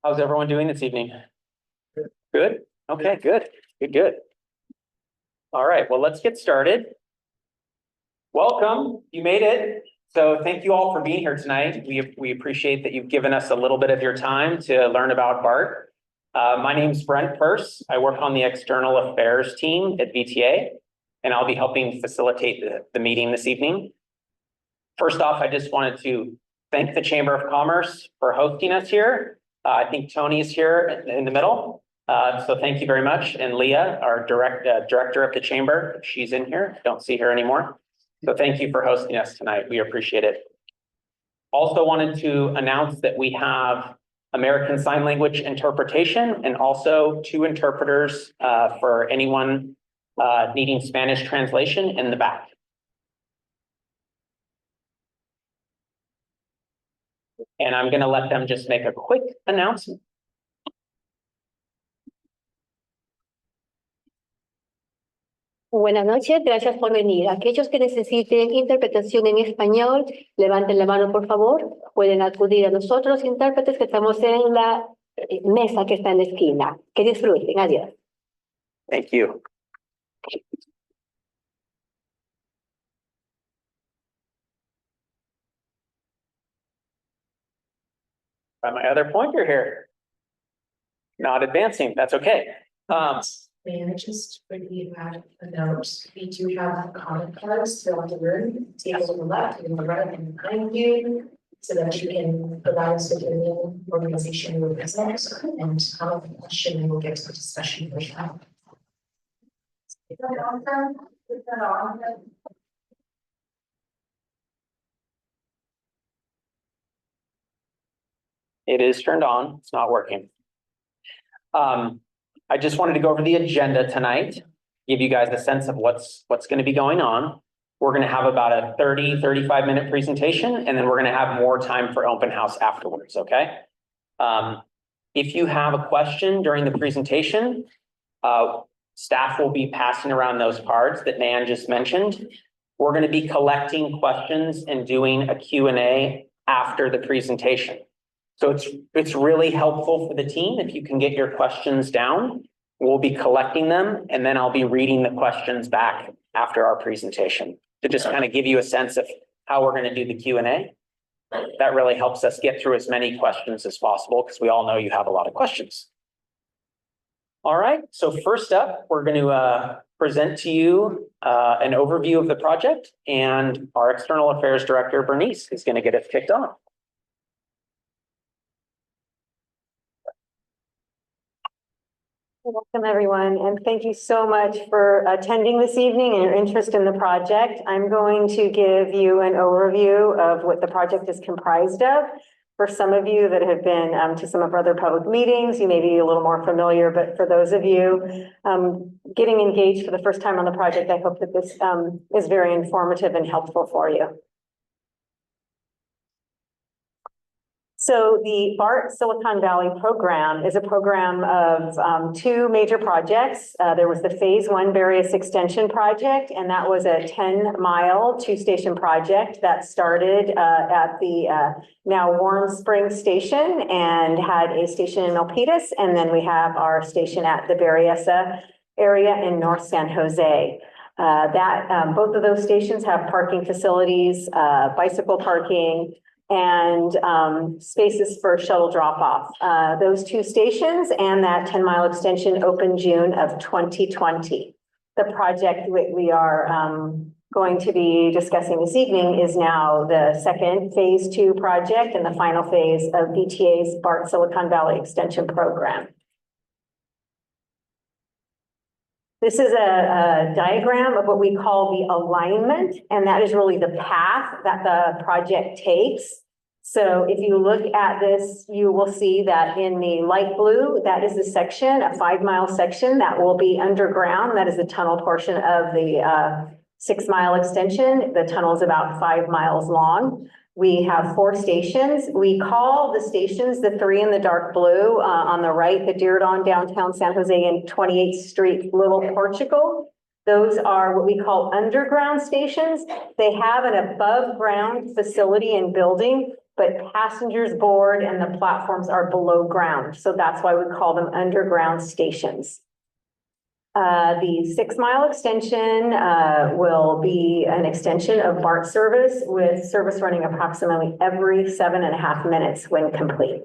How's everyone doing this evening? Good? Okay, good. Good. All right, well, let's get started. Welcome, you made it. So thank you all for being here tonight. We appreciate that you've given us a little bit of your time to learn about BART. My name's Brent Purse. I work on the external affairs team at VTA, and I'll be helping facilitate the meeting this evening. First off, I just wanted to thank the Chamber of Commerce for hosting us here. I think Tony's here in the middle. So thank you very much. And Leah, our director of the chamber, she's in here. Don't see her anymore. So thank you for hosting us tonight. We appreciate it. Also wanted to announce that we have American Sign Language interpretation and also 2 interpreters for anyone needing Spanish translation in the back. And I'm going to let them just make a quick announcement. Buenas noches, gracias por venir. Aquellos que necesiten interpretación en español, levanten la mano por favor. Pueden acudir a nosotros, intérpretes que estamos en la mesa que está en la esquina. Que disfruten. Adiós. Thank you. Got my other pointer here. Not advancing, that's okay. May I just quickly add a note? We do have comment cards throughout the room, tables on the left and the right and behind you, so that you can provide us with your name, organization you represent, and comment the question, and we'll get to the discussion with that. It is turned on, it's not working. I just wanted to go over the agenda tonight, give you guys a sense of what's going to be going on. We're going to have about a 35 minute presentation, and then we're going to have more time for open house afterwards, okay? If you have a question during the presentation, staff will be passing around those cards that Nan just mentioned. We're going to be collecting questions and doing a Q&A after the presentation. So it's really helpful for the team if you can get your questions down. We'll be collecting them, and then I'll be reading the questions back after our presentation to just kind of give you a sense of how we're going to do the Q&A. That really helps us get through as many questions as possible because we all know you have a lot of questions. All right, so first up, we're going to present to you an overview of the project, and our External Affairs Director, Bernice, is going to get us kicked off. Welcome everyone, and thank you so much for attending this evening and your interest in the project. I'm going to give you an overview of what the project is comprised of. For some of you that have been to some of our other public meetings, you may be a little more familiar, but for those of you getting engaged for the first time on the project, I hope that this is very informative and helpful for you. So the BART Silicon Valley program is a program of 2 major projects. There was the phase 1 Berryessa extension project, and that was a 10-mile 2-station project that started at the now Warm Springs station and had a station in Milpitas. And then we have our station at the Berryessa area in North San Jose. Both of those stations have parking facilities, bicycle parking, and spaces for shuttle drop-off. Those 2 stations and that 10-mile extension opened June of 2020. The project we are going to be discussing this evening is now the second phase 2 project and the final phase of VTA's BART Silicon Valley extension program. This is a diagram of what we call the alignment, and that is really the path that the project takes. So if you look at this, you will see that in the light blue, that is the section, a 5-mile section that will be underground. That is the tunnel portion of the 6-mile extension. The tunnel is about 5 miles long. We have 4 stations. We call the stations, the 3 in the dark blue on the right, the Diridon downtown San Jose and 28th Street, Little Portugal. Those are what we call underground stations. They have an above ground facility and building but passengers board and the platforms are below ground. So that's why we call them underground stations. The 6 mile extension will be an extension of BART service with service running approximately every 7.5 minutes when complete.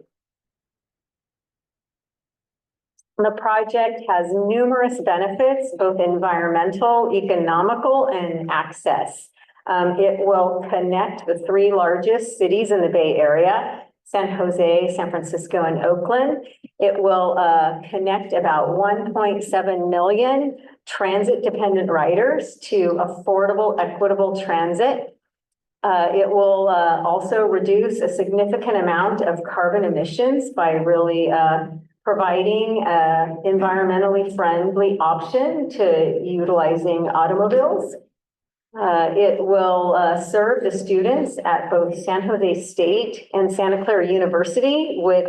The project has numerous benefits, both environmental, economical, and access. It will connect the 3 largest cities in the Bay Area, San Jose, San Francisco, and Oakland. It will connect about 1.7 million transit-dependent riders to affordable, equitable transit. It will also reduce a significant amount of carbon emissions by really providing an environmentally friendly option to utilizing automobiles. It will serve the students at both San Jose State and Santa Clara University with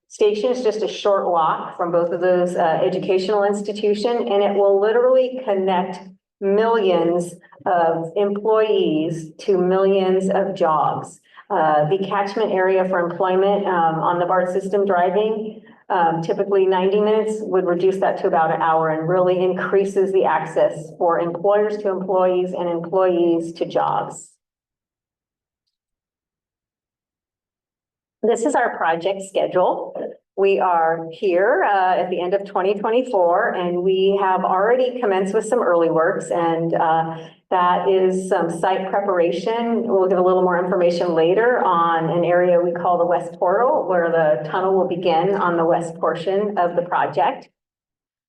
stations just a short walk from both of those educational institutions, and it will literally connect millions of employees to millions of jobs. The catchment area for employment on the BART system driving, typically 90 minutes would reduce that to about an hour and really increases the access for employers to employees and employees to jobs. This is our project schedule. We are here at the end of 2024, and we have already commenced with some early works, and that is some site preparation. We'll give a little more information later on an area we call the West Portal, where the tunnel will begin on the west portion of the project.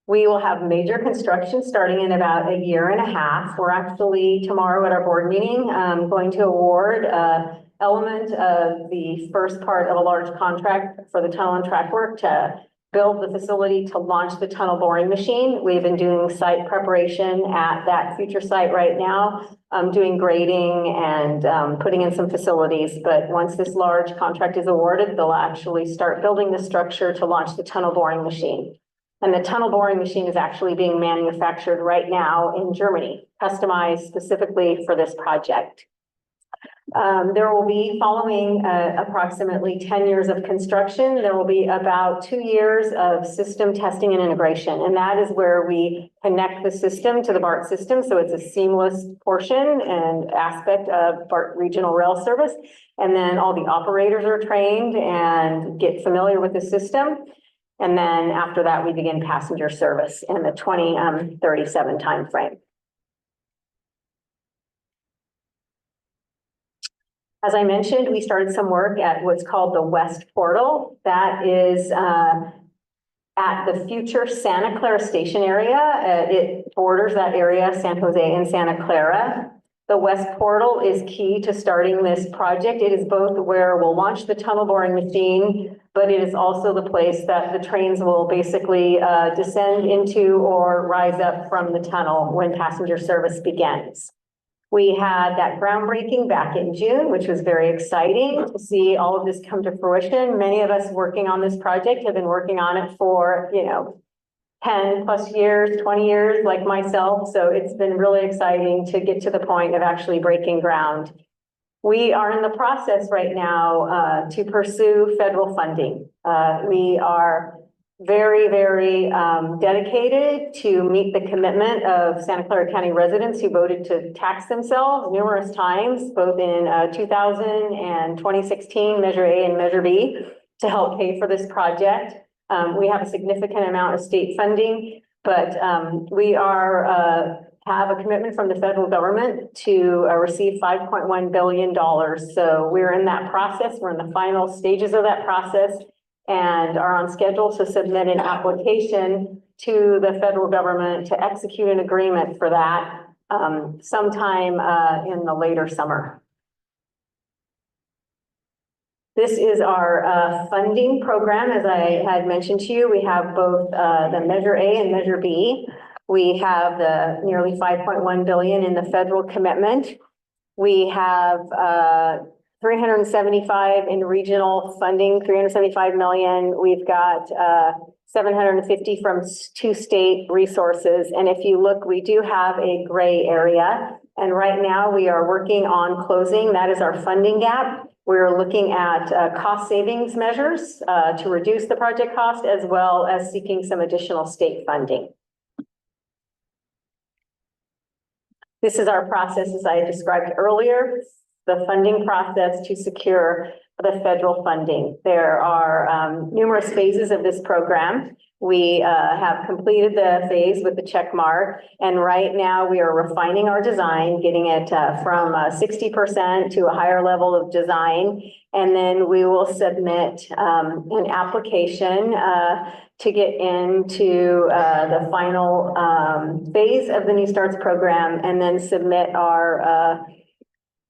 We will have major construction starting in about 1.5 years. We're actually tomorrow at our board meeting going to award element of the first part of a large contract for the tunnel and track work to build the facility to launch the tunnel boring machine. We've been doing site preparation at that future site right now, doing grading and putting in some facilities. But once this large contract is awarded, they'll actually start building the structure to launch the tunnel boring machine. And the tunnel boring machine is actually being manufactured right now in Germany, customized specifically for this project. There will be, following approximately 10 years of construction, there will be about 2 years of system testing and integration. And that is where we connect the system to the BART system. So it's a seamless portion and aspect of BART regional rail service. And then all the operators are trained and get familiar with the system. And then after that, we begin passenger service in the 2037 timeframe. As I mentioned, we started some work at what's called the West Portal. That is at the future Santa Clara Station area. It borders that area, San Jose and Santa Clara. The West Portal is key to starting this project. It is both where we'll launch the tunnel boring machine, but it is also the place that the trains will basically descend into or rise up from the tunnel when passenger service begins. We had that groundbreaking back in June, which was very exciting to see all of this come to fruition. Many of us working on this project have been working on it for, 10 plus years, 20 years, like myself. So it's been really exciting to get to the point of actually breaking ground. We are in the process right now to pursue federal funding. We are very, very dedicated to meet the commitment of Santa Clara County residents who voted to tax themselves numerous times, both in 2000 and 2016, Measure A and Measure B, to help pay for this project. We have a significant amount of state funding, but we have a commitment from the federal government to receive $5.1 billion. So we're in that process. We're in the final stages of that process, and are on schedule to submit an application to the federal government to execute an agreement for that sometime in the later summer. This is our funding program. As I had mentioned to you, we have both the Measure A and Measure B. We have the nearly $5.1 billion in the federal commitment. We have 375 in regional funding, 375 million. We've got 750 from 2 state resources. And if you look, we do have a gray area. And right now we are working on closing. That is our funding gap. We're looking at cost savings measures to reduce the project cost, as well as seeking some additional state funding. This is our process, as I described earlier, the funding process to secure the federal funding. There are numerous phases of this program. We have completed the phase with the check mark, and right now we are refining our design, getting it from 60% to a higher level of design, and then we will submit an application to get into the final phase of the New Starts program, and then submit our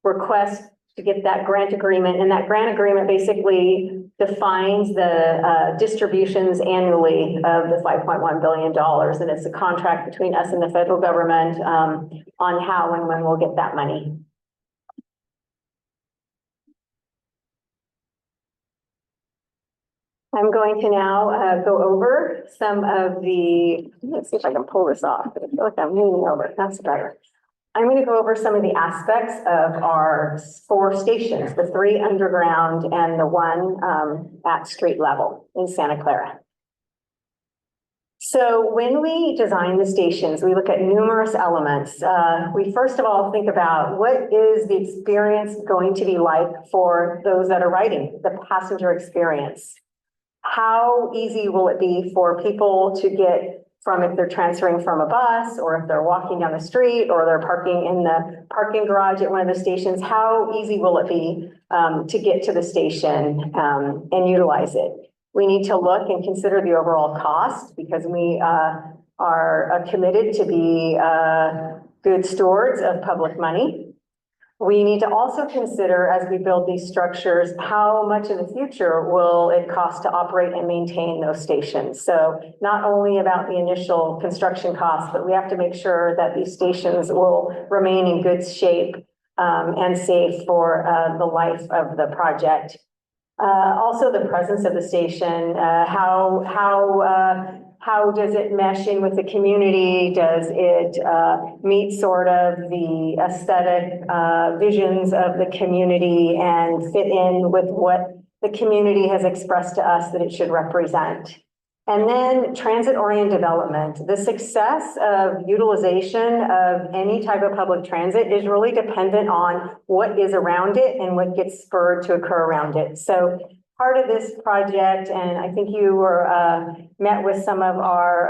request to get that grant agreement. And that grant agreement basically defines the distributions annually of the $5.1 billion. And it's a contract between us and the federal government on how and when we'll get that money. I'm going to now go over some of the, let's see if I can pull this off. I feel like I'm leaning over. That's better. I'm going to go over some of the aspects of our 4 stations, the 3 underground and the 1 at street level in Santa Clara. So when we design the stations, we look at numerous elements. We first of all think about what is the experience going to be like for those that are riding, the passenger experience. How easy will it be for people to get from, if they're transferring from a bus, or if they're walking down the street, or they're parking in the parking garage at one of the stations, how easy will it be to get to the station and utilize it? We need to look and consider the overall cost, because we are committed to be good stewards of public money. We need to also consider, as we build these structures, how much in the future will it cost to operate and maintain those stations. So not only about the initial construction costs, but we have to make sure that these stations will remain in good shape and safe for the life of the project. Also the presence of the station, how does it mesh in with the community? Does it meet sort of the aesthetic visions of the community and fit in with what the community has expressed to us that it should represent? And then transit-oriented development. The success of utilization of any type of public transit is really dependent on what is around it and what gets spurred to occur around it. So part of this project, and I think you were met with some of our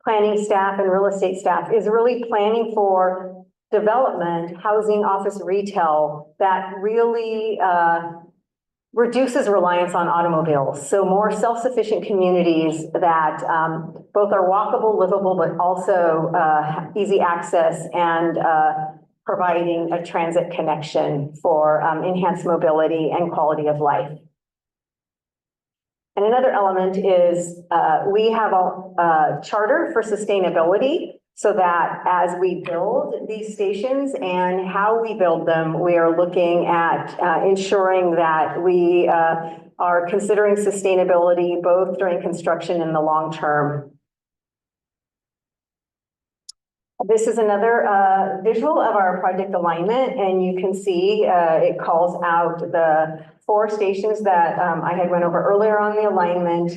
planning staff and real estate staff, is really planning for development, housing, office, retail that really reduces reliance on automobiles. So more self-sufficient communities that both are walkable, livable, but also easy access, and providing a transit connection for enhanced mobility and quality of life. And another element is we have a charter for sustainability, so that as we build these stations and how we build them, we are looking at ensuring that we are considering sustainability both during construction and the long term. This is another visual of our project alignment, and you can see it calls out the 4 stations that I had went over earlier on the alignment,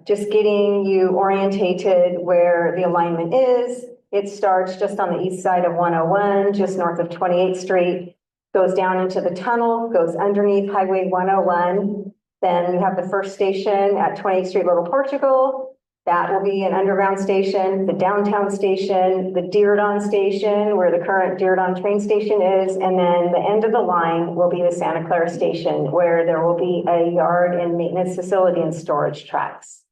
just getting you orientated where the alignment is. It starts just on the east side of 101, just north of 28th Street, goes down into the tunnel, goes underneath Highway 101. Then you have the first station at 28th Street, Little Portugal. That will be an underground station, the downtown station, the Diridon station, where the current Diridon train station is, and then the end of the line will be the Santa Clara station, where there will be a yard and maintenance facility and storage tracks.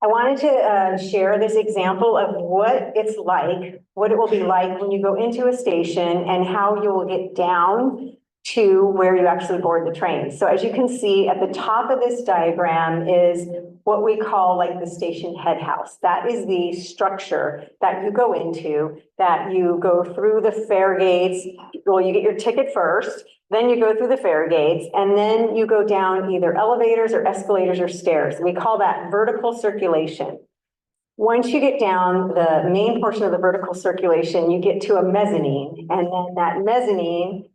I wanted to share this example of what it's like, what it will be like when you go into a station and how you will get down to where you actually board the train. So as you can see at the top of this diagram is what we call like the station head house. That is the structure that you go into, that you go through the fare gates. Well, you get your ticket first, then you go through the fare gates, and then you go down either elevators or escalators or stairs. We call that vertical circulation. Once you get down the main portion of the vertical circulation, you get to a mezzanine, and then that mezzanine,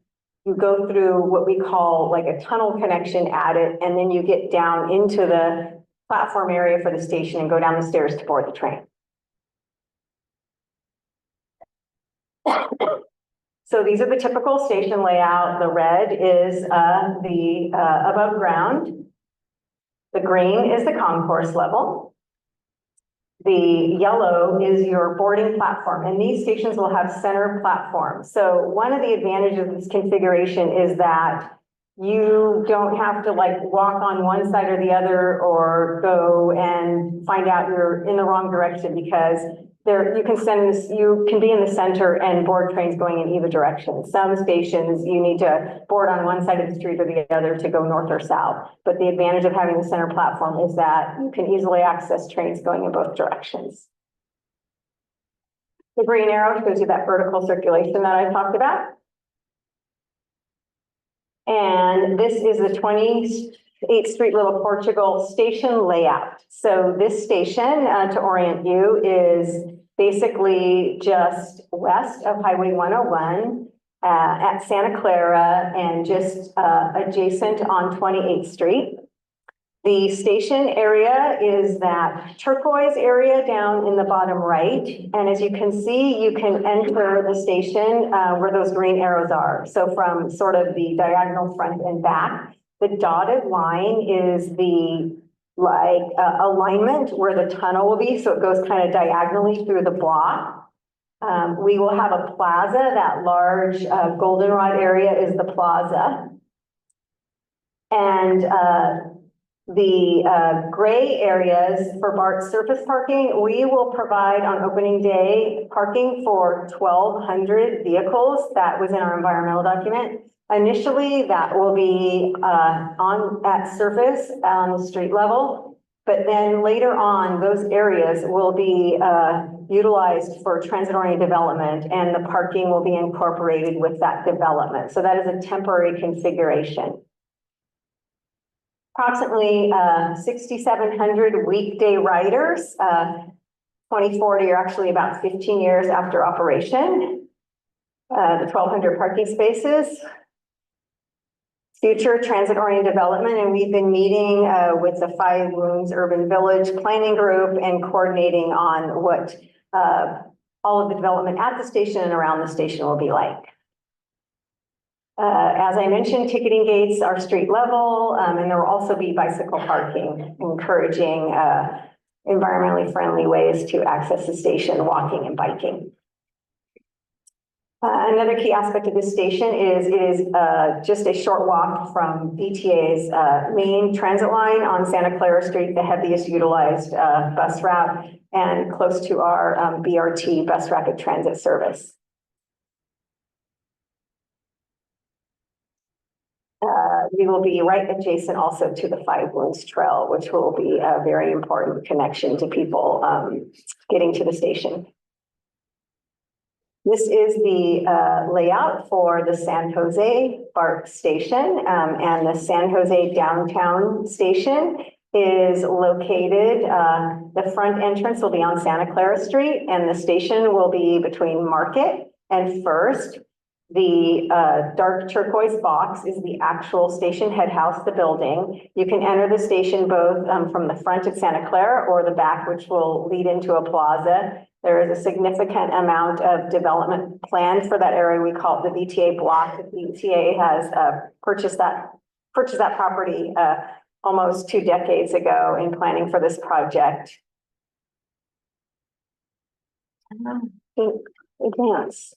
you go through what we call like a tunnel connection at it, and then you get down into the platform area for the station and go down the stairs to board the train. So these are the typical station layout. The red is the above ground. The green is the concourse level. The yellow is your boarding platform, and these stations will have center platforms. So one of the advantages of this configuration is that you don't have to like walk on one side or the other or go and find out you're in the wrong direction, because there you can be in the center and board trains going in either direction. Some stations you need to board on one side of the street or the other to go north or south. But the advantage of having the center platform is that you can easily access trains going in both directions. The green arrow shows you that vertical circulation that I talked about. And this is the 28th Street Little Portugal station layout. So this station, to orient you, is basically just west of Highway 101 at Santa Clara and just adjacent on 28th Street. The station area is that turquoise area down in the bottom right. And as you can see, you can enter the station where those green arrows are. So from sort of the diagonal front and back, the dotted line is the alignment where the tunnel will be. So it goes kind of diagonally through the block. We will have a plaza. That large goldenrod area is the plaza. And the gray areas for BART surface parking, we will provide on opening day parking for 1,200 vehicles. That was in our environmental document. Initially, that will be at surface on the street level, but then later on, those areas will be utilized for transit-oriented development, and the parking will be incorporated with that development. So that is a temporary configuration. Approximately 6,700 weekday riders. 2040 are actually about 15 years after operation. The 1,200 parking spaces. Future transit-oriented development, and we've been meeting with the Five Wounds Urban Village Planning Group and coordinating on what all of the development at the station and around the station will be like. As I mentioned, ticketing gates are street level, and there will also be bicycle parking, encouraging environmentally friendly ways to access the station, walking and biking. Another key aspect of this station is it is just a short walk from VTA's main transit line on Santa Clara Street, the heaviest utilized bus route, and close to our BRT, Bus Rapid Transit Service. We will be right adjacent also to the Five Wounds Trail, which will be a very important connection to people getting to the station. This is the layout for the San Jose BART station, and the San Jose downtown station is located, the front entrance will be on Santa Clara Street, and the station will be between Market and First. The dark turquoise box is the actual station head house, the building. You can enter the station both from the front at Santa Clara or the back, which will lead into a plaza. There is a significant amount of development planned for that area. We call it the VTA block. The VTA has purchased that property almost 2 decades ago in planning for this project. Advance.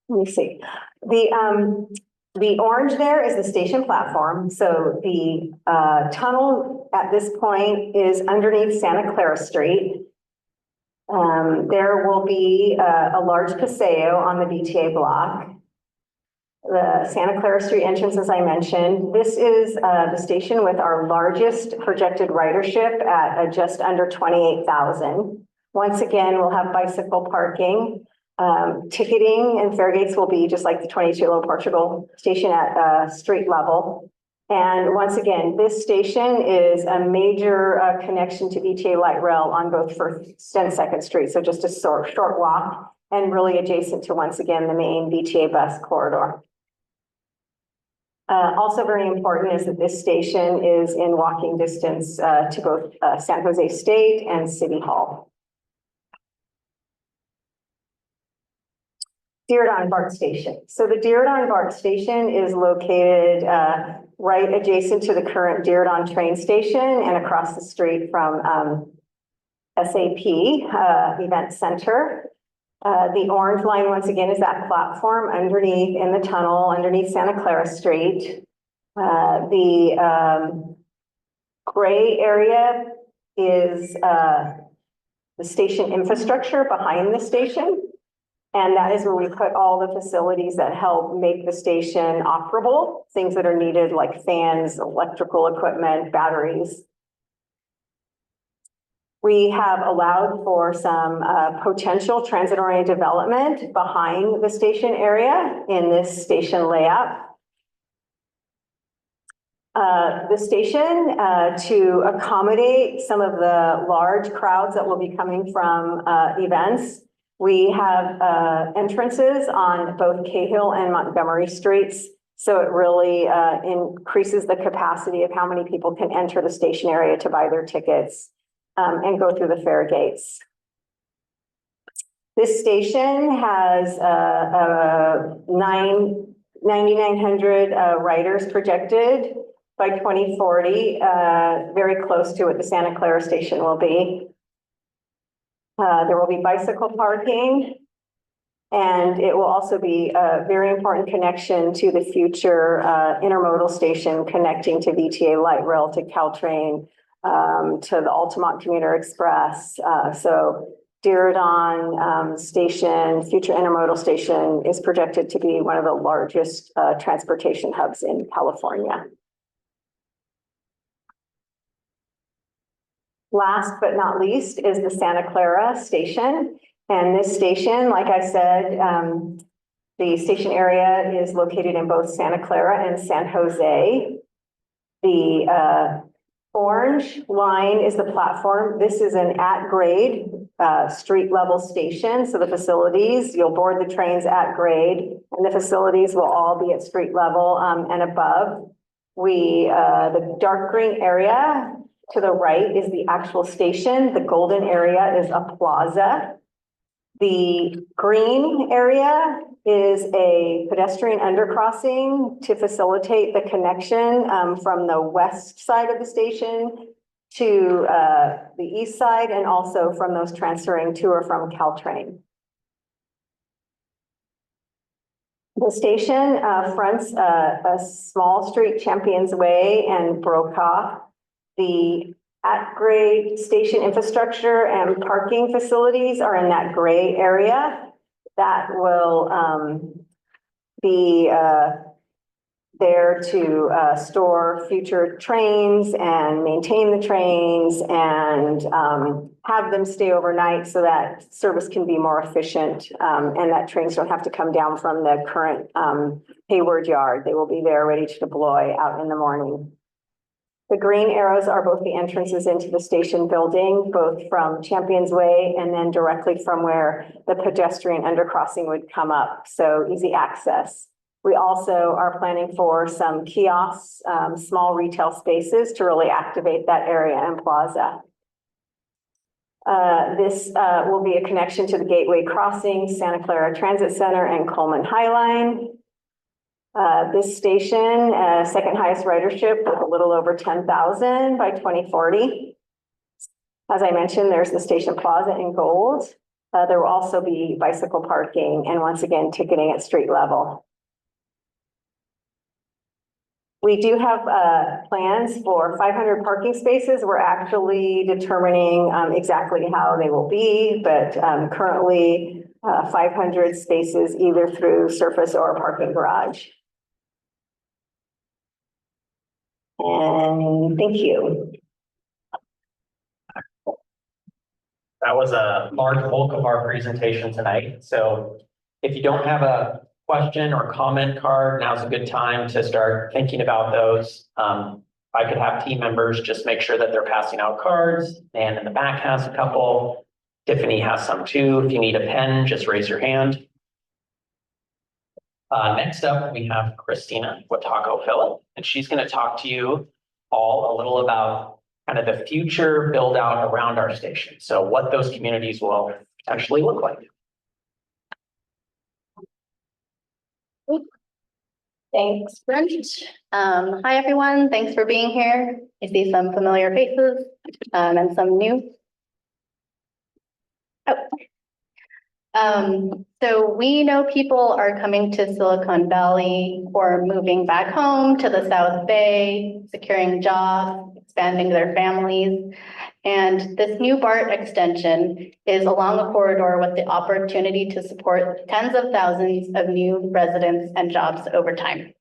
Let me see. The orange there is the station platform. So the tunnel at this point is underneath Santa Clara Street. There will be a large paseo on the VTA block. The Santa Clara Street entrance, as I mentioned. This is the station with our largest projected ridership at just under 28,000. Once again, we'll have bicycle parking. Ticketing and fare gates will be just like the 22 Little Portugal station at street level. And once again, this station is a major connection to VTA Light Rail on both First and Second Street. So just a short walk and really adjacent to, once again, the main VTA bus corridor. Also very important is that this station is in walking distance to both San Jose State and City Hall. Diridon BART Station. So the Diridon BART Station is located right adjacent to the current Diridon train station and across the street from SAP Event Center. The orange line, once again, is that platform underneath in the tunnel, underneath Santa Clara Street. The gray area is the station infrastructure behind the station. And that is where we put all the facilities that help make the station operable, things that are needed like fans, electrical equipment, batteries. We have allowed for some potential transit-oriented development behind the station area in this station layout. The station, to accommodate some of the large crowds that will be coming from events, we have entrances on both Cahill and Montgomery Streets. So it really increases the capacity of how many people can enter the station area to buy their tickets and go through the fare gates. This station has 9,900 riders projected by 2040, very close to what the Santa Clara station will be. There will be bicycle parking, and it will also be a very important connection to the future intermodal station connecting to VTA Light Rail, to Caltrain, to the Altamont Commuter Express. So Diridon station, future intermodal station, is projected to be one of the largest transportation hubs in California. Last but not least is the Santa Clara station. And this station, like I said, the station area is located in both Santa Clara and San Jose. The orange line is the platform. This is an at-grade street level station. So the facilities, you'll board the trains at grade, and the facilities will all be at street level and above. The dark green area to the right is the actual station. The golden area is a plaza. The green area is a pedestrian undercrossing to facilitate the connection from the west side of the station to the east side, and also from those transferring to or from Caltrain. The station fronts a small street, Champions Way and Brokaw. The at-grade station infrastructure and parking facilities are in that gray area. That will be there to store future trains and maintain the trains and have them stay overnight so that service can be more efficient and that trains don't have to come down from the current Hayward Yard. They will be there ready to deploy out in the morning. The green arrows are both the entrances into the station building, both from Champions Way and then directly from where the pedestrian undercrossing would come up, so easy access. We also are planning for some kiosks, small retail spaces to really activate that area and plaza. This will be a connection to the Gateway Crossing, Santa Clara Transit Center, and Coleman High Line. This station, second highest ridership with a little over 10,000 by 2040. As I mentioned, there's the station plaza in gold. There will also be bicycle parking and, once again, ticketing at street level. We do have plans for 500 parking spaces. We're actually determining exactly how they will be, but currently 500 spaces either through surface or parking garage. And thank you. That was a large bulk of our presentation tonight. So if you don't have a question or comment card, now's a good time to start thinking about those. If I could have team members just make sure that they're passing out cards. Dan in the back has a couple. Tiffany has some too. If you need a pen, just raise your hand. Next up, we have Christina Wataco Phillip, and she's going to talk to you all a little about kind of the future build out around our station. So what those communities will potentially look like. Thanks, Brent. Hi, everyone. Thanks for being here. I see some familiar faces and some new. So we know people are coming to Silicon Valley or moving back home to the South Bay, securing jobs, expanding their families. And this new BART extension is along a corridor with the opportunity to support tens of thousands of new residents and jobs over time.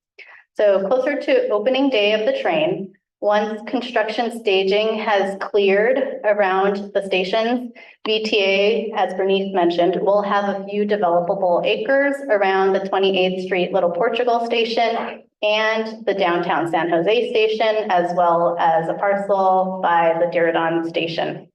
So closer to opening day of the train, once construction staging has cleared around the stations, VTA, as Bernice mentioned, will have a few developable acres around the 28th Street Little Portugal station and the downtown San Jose station, as well as a parcel by the Diridon station.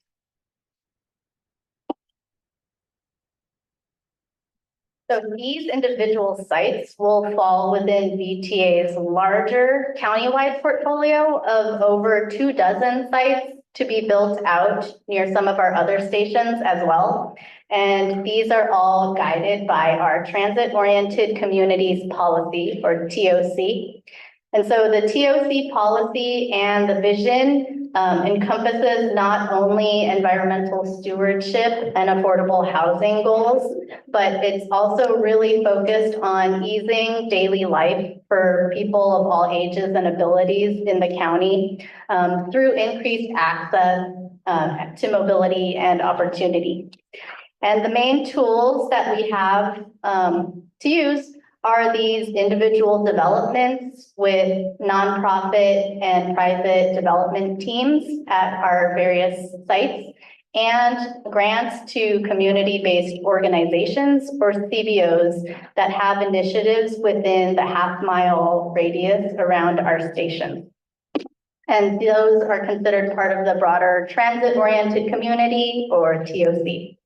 So these individual sites will fall within VTA's larger countywide portfolio of over 24 sites to be built out near some of our other stations as well. And these are all guided by our Transit-Oriented Communities Policy, or TOC. And so the TOC policy and the vision encompasses not only environmental stewardship and affordable housing goals, but it's also really focused on easing daily life for people of all ages and abilities in the county through increased access to mobility and opportunity. And the main tools that we have to use are these individual developments with nonprofit and private development teams at our various sites, and grants to community-based organizations or CBOs that have initiatives within the half-mile radius around our station. And those are considered part of the broader transit-oriented community, or TOC.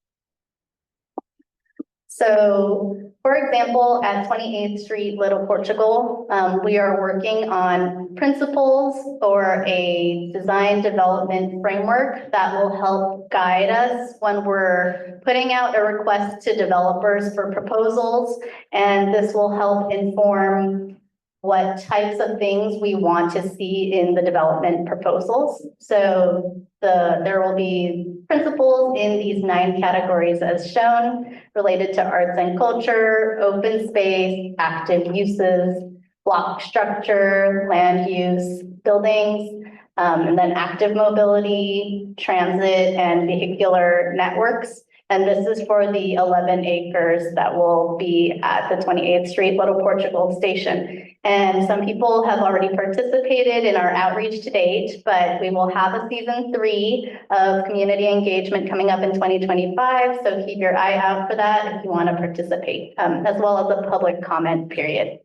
So, for example, at 28th Street Little Portugal, we are working on principles or a design development framework that will help guide us when we're putting out a request to developers for proposals. And this will help inform what types of things we want to see in the development proposals. So there will be principles in these 9 categories as shown, related to arts and culture, open space, active uses, block structure, land use, buildings, and then active mobility, transit, and vehicular networks. And this is for the 11 acres that will be at the 28th Street Little Portugal station. And some people have already participated in our outreach to date, but we will have a season 3 of community engagement coming up in 2025. So keep your eye out for that if you want to participate, as well as a public comment period.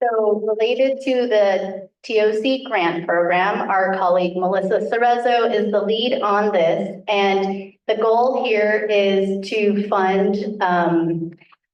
So related to the TOC grant program, our colleague Melissa Cerezo is the lead on this. And the goal here is to fund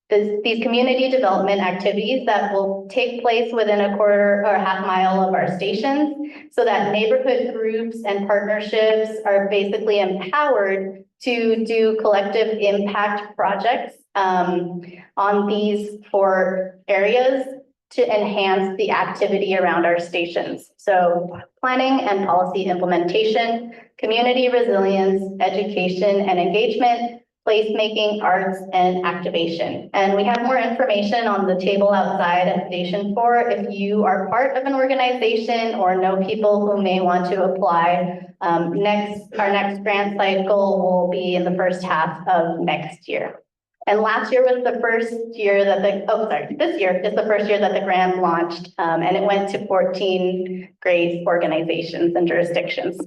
these community development activities that will take place within a quarter or half mile of our stations, so that neighborhood groups and partnerships are basically empowered to do collective impact projects on these 4 areas to enhance the activity around our stations. So planning and policy implementation, community resilience, education and engagement, placemaking, arts, and activation. And we have more information on the table outside at Station 4 if you are part of an organization or know people who may want to apply. Our next grant cycle will be in the first half of next year. And last year was the first year that this year is the first year that the grant launched, and it went to 14 great organizations and jurisdictions.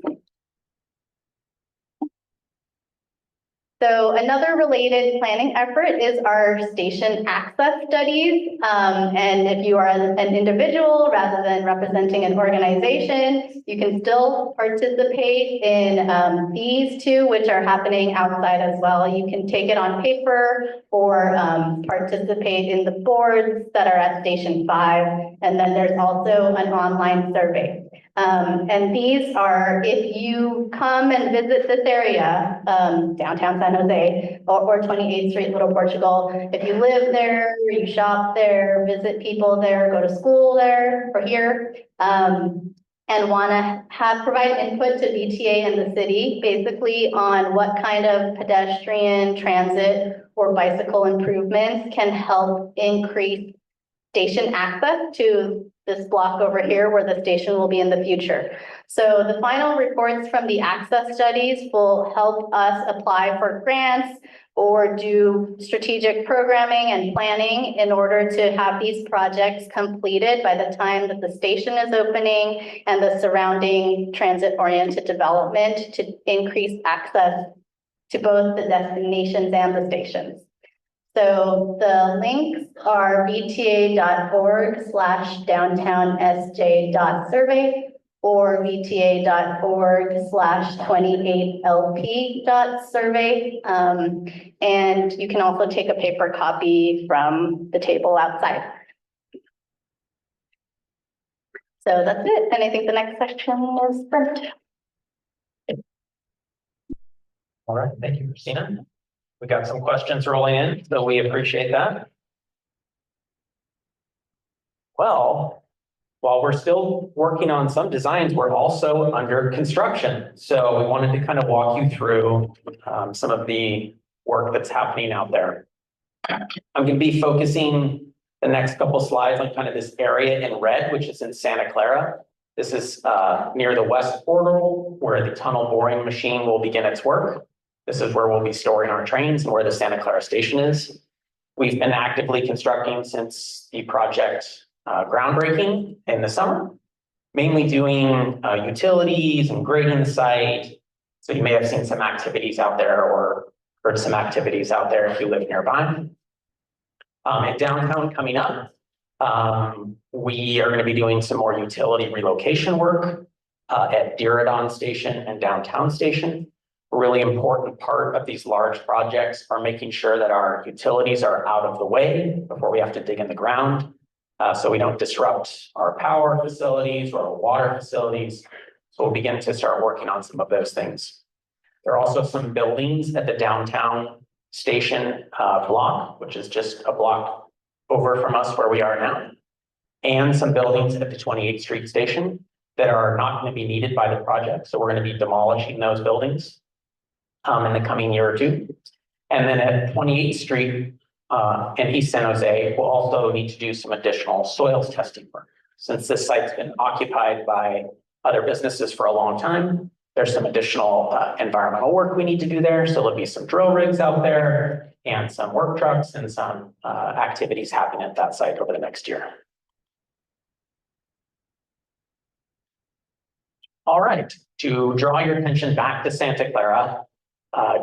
So another related planning effort is our station access studies. And if you are an individual rather than representing an organization, you can still participate in these two, which are happening outside as well. You can take it on paper or participate in the boards that are at Station 5. And then there's also an online survey. And these are, if you come and visit this area, downtown San Jose or 28th Street, Little Portugal, if you live there, you shop there, visit people there, go to school there or here, and want to provide input to VTA and the city, basically on what kind of pedestrian, transit, or bicycle improvements can help increase station access to this block over here where the station will be in the future. So the final reports from the access studies will help us apply for grants or do strategic programming and planning in order to have these projects completed by the time that the station is opening and the surrounding transit-oriented development to increase access to both the destinations and the stations. So the links are vta.org/downtownsj.survey or vta.org/28lp.survey. And you can also take a paper copy from the table outside. So that's it. And I think the next section is Brent. All right, thank you, Christina. We got some questions rolling in, so we appreciate that. Well, while we're still working on some designs, we're also under construction. So we wanted to kind of walk you through some of the work that's happening out there. I'm going to be focusing the next couple slides on kind of this area in red, which is in Santa Clara. This is near the west portal where the tunnel boring machine will begin its work. This is where we'll be storing our trains and where the Santa Clara station is. We've been actively constructing since the project groundbreaking in the summer, mainly doing utilities and grading the site. So you may have seen some activities out there or heard some activities out there if you live nearby. In downtown coming up, we are going to be doing some more utility relocation work at Diridon Station and Downtown Station. A really important part of these large projects are making sure that our utilities are out of the way before we have to dig in the ground, so we don't disrupt our power facilities or our water facilities. So we'll begin to start working on some of those things. There are also some buildings at the downtown station block, which is just a block over from us where we are now, and some buildings at the 28th Street station that are not going to be needed by the project. So we're going to be demolishing those buildings in the coming year or two. And then at 28th Street in East San Jose, we'll also need to do some additional soils testing work. Since this site's been occupied by other businesses for a long time, there's some additional environmental work we need to do there. So there'll be some drill rigs out there and some work trucks and some activities happening at that site over the next year. All right, to draw your attention back to Santa Clara,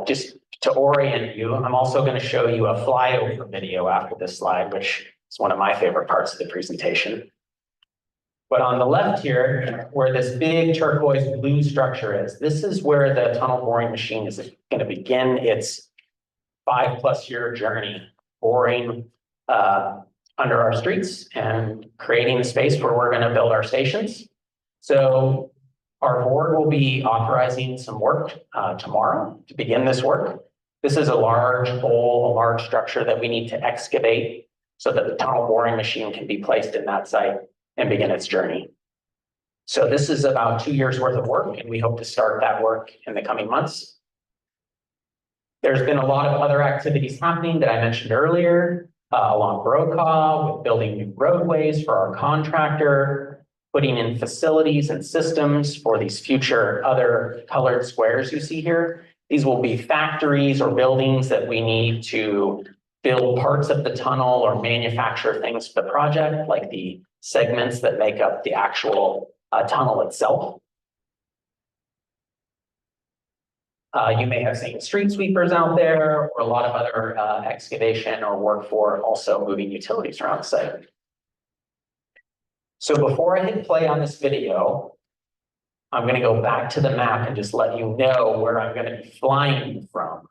just to orient you, I'm also going to show you a flyover video after this slide, which is one of my favorite parts of the presentation. But on the left here, where this big turquoise blue structure is, this is where the tunnel boring machine is going to begin its 5+ year journey, boring under our streets and creating the space where we're going to build our stations. So our board will be authorizing some work tomorrow to begin this work. This is a large hole, a large structure that we need to excavate so that the tunnel boring machine can be placed in that site and begin its journey. So this is about 2 years worth of work, and we hope to start that work in the coming months. There's been a lot of other activities happening that I mentioned earlier along Brokaw with building new roadways for our contractor, putting in facilities and systems for these future other colored squares you see here. These will be factories or buildings that we need to build parts of the tunnel or manufacture things for the project, like the segments that make up the actual tunnel itself. You may have seen street sweepers out there or a lot of other excavation or work for also moving utilities around the site. So before I hit play on this video, I'm going to go back to the map and just let you know where I'm going to be flying from.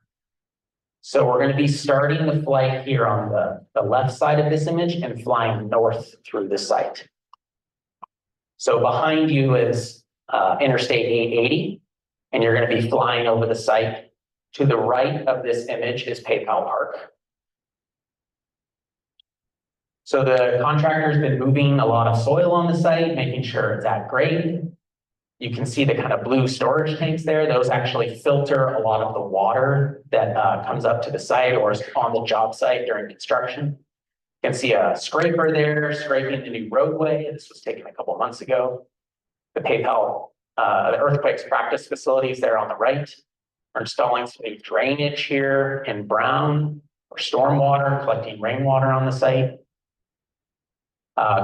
So we're going to be starting the flight here on the left side of this image and flying north through the site. So behind you is Interstate 880, and you're going to be flying over the site. To the right of this image is PayPal Park. So the contractor's been moving a lot of soil on the site, making sure it's at grade. You can see the kind of blue storage tanks there. Those actually filter a lot of the water that comes up to the site or is on the job site during construction. You can see a scraper there, scraping the new roadway. This was taken a couple months ago. The PayPal, the earthquakes practice facilities there on the right. We're installing some new drainage here in brown for stormwater, collecting rainwater on the site.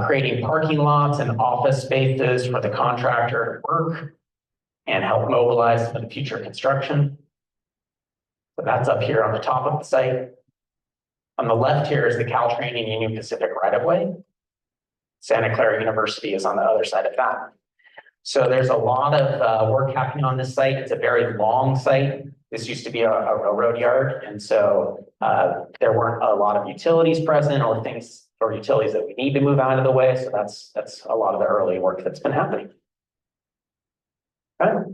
Creating parking lots and office spaces for the contractor to work and help mobilize for the future construction. So that's up here on the top of the site. On the left here is the Caltrain and Union Pacific right-of-way. Santa Clara University is on the other side of that. So there's a lot of work happening on this site. It's a very long site. This used to be a road yard, and so there weren't a lot of utilities present or things or utilities that we need to move out of the way. So that's a lot of the early work that's been happening. Okay.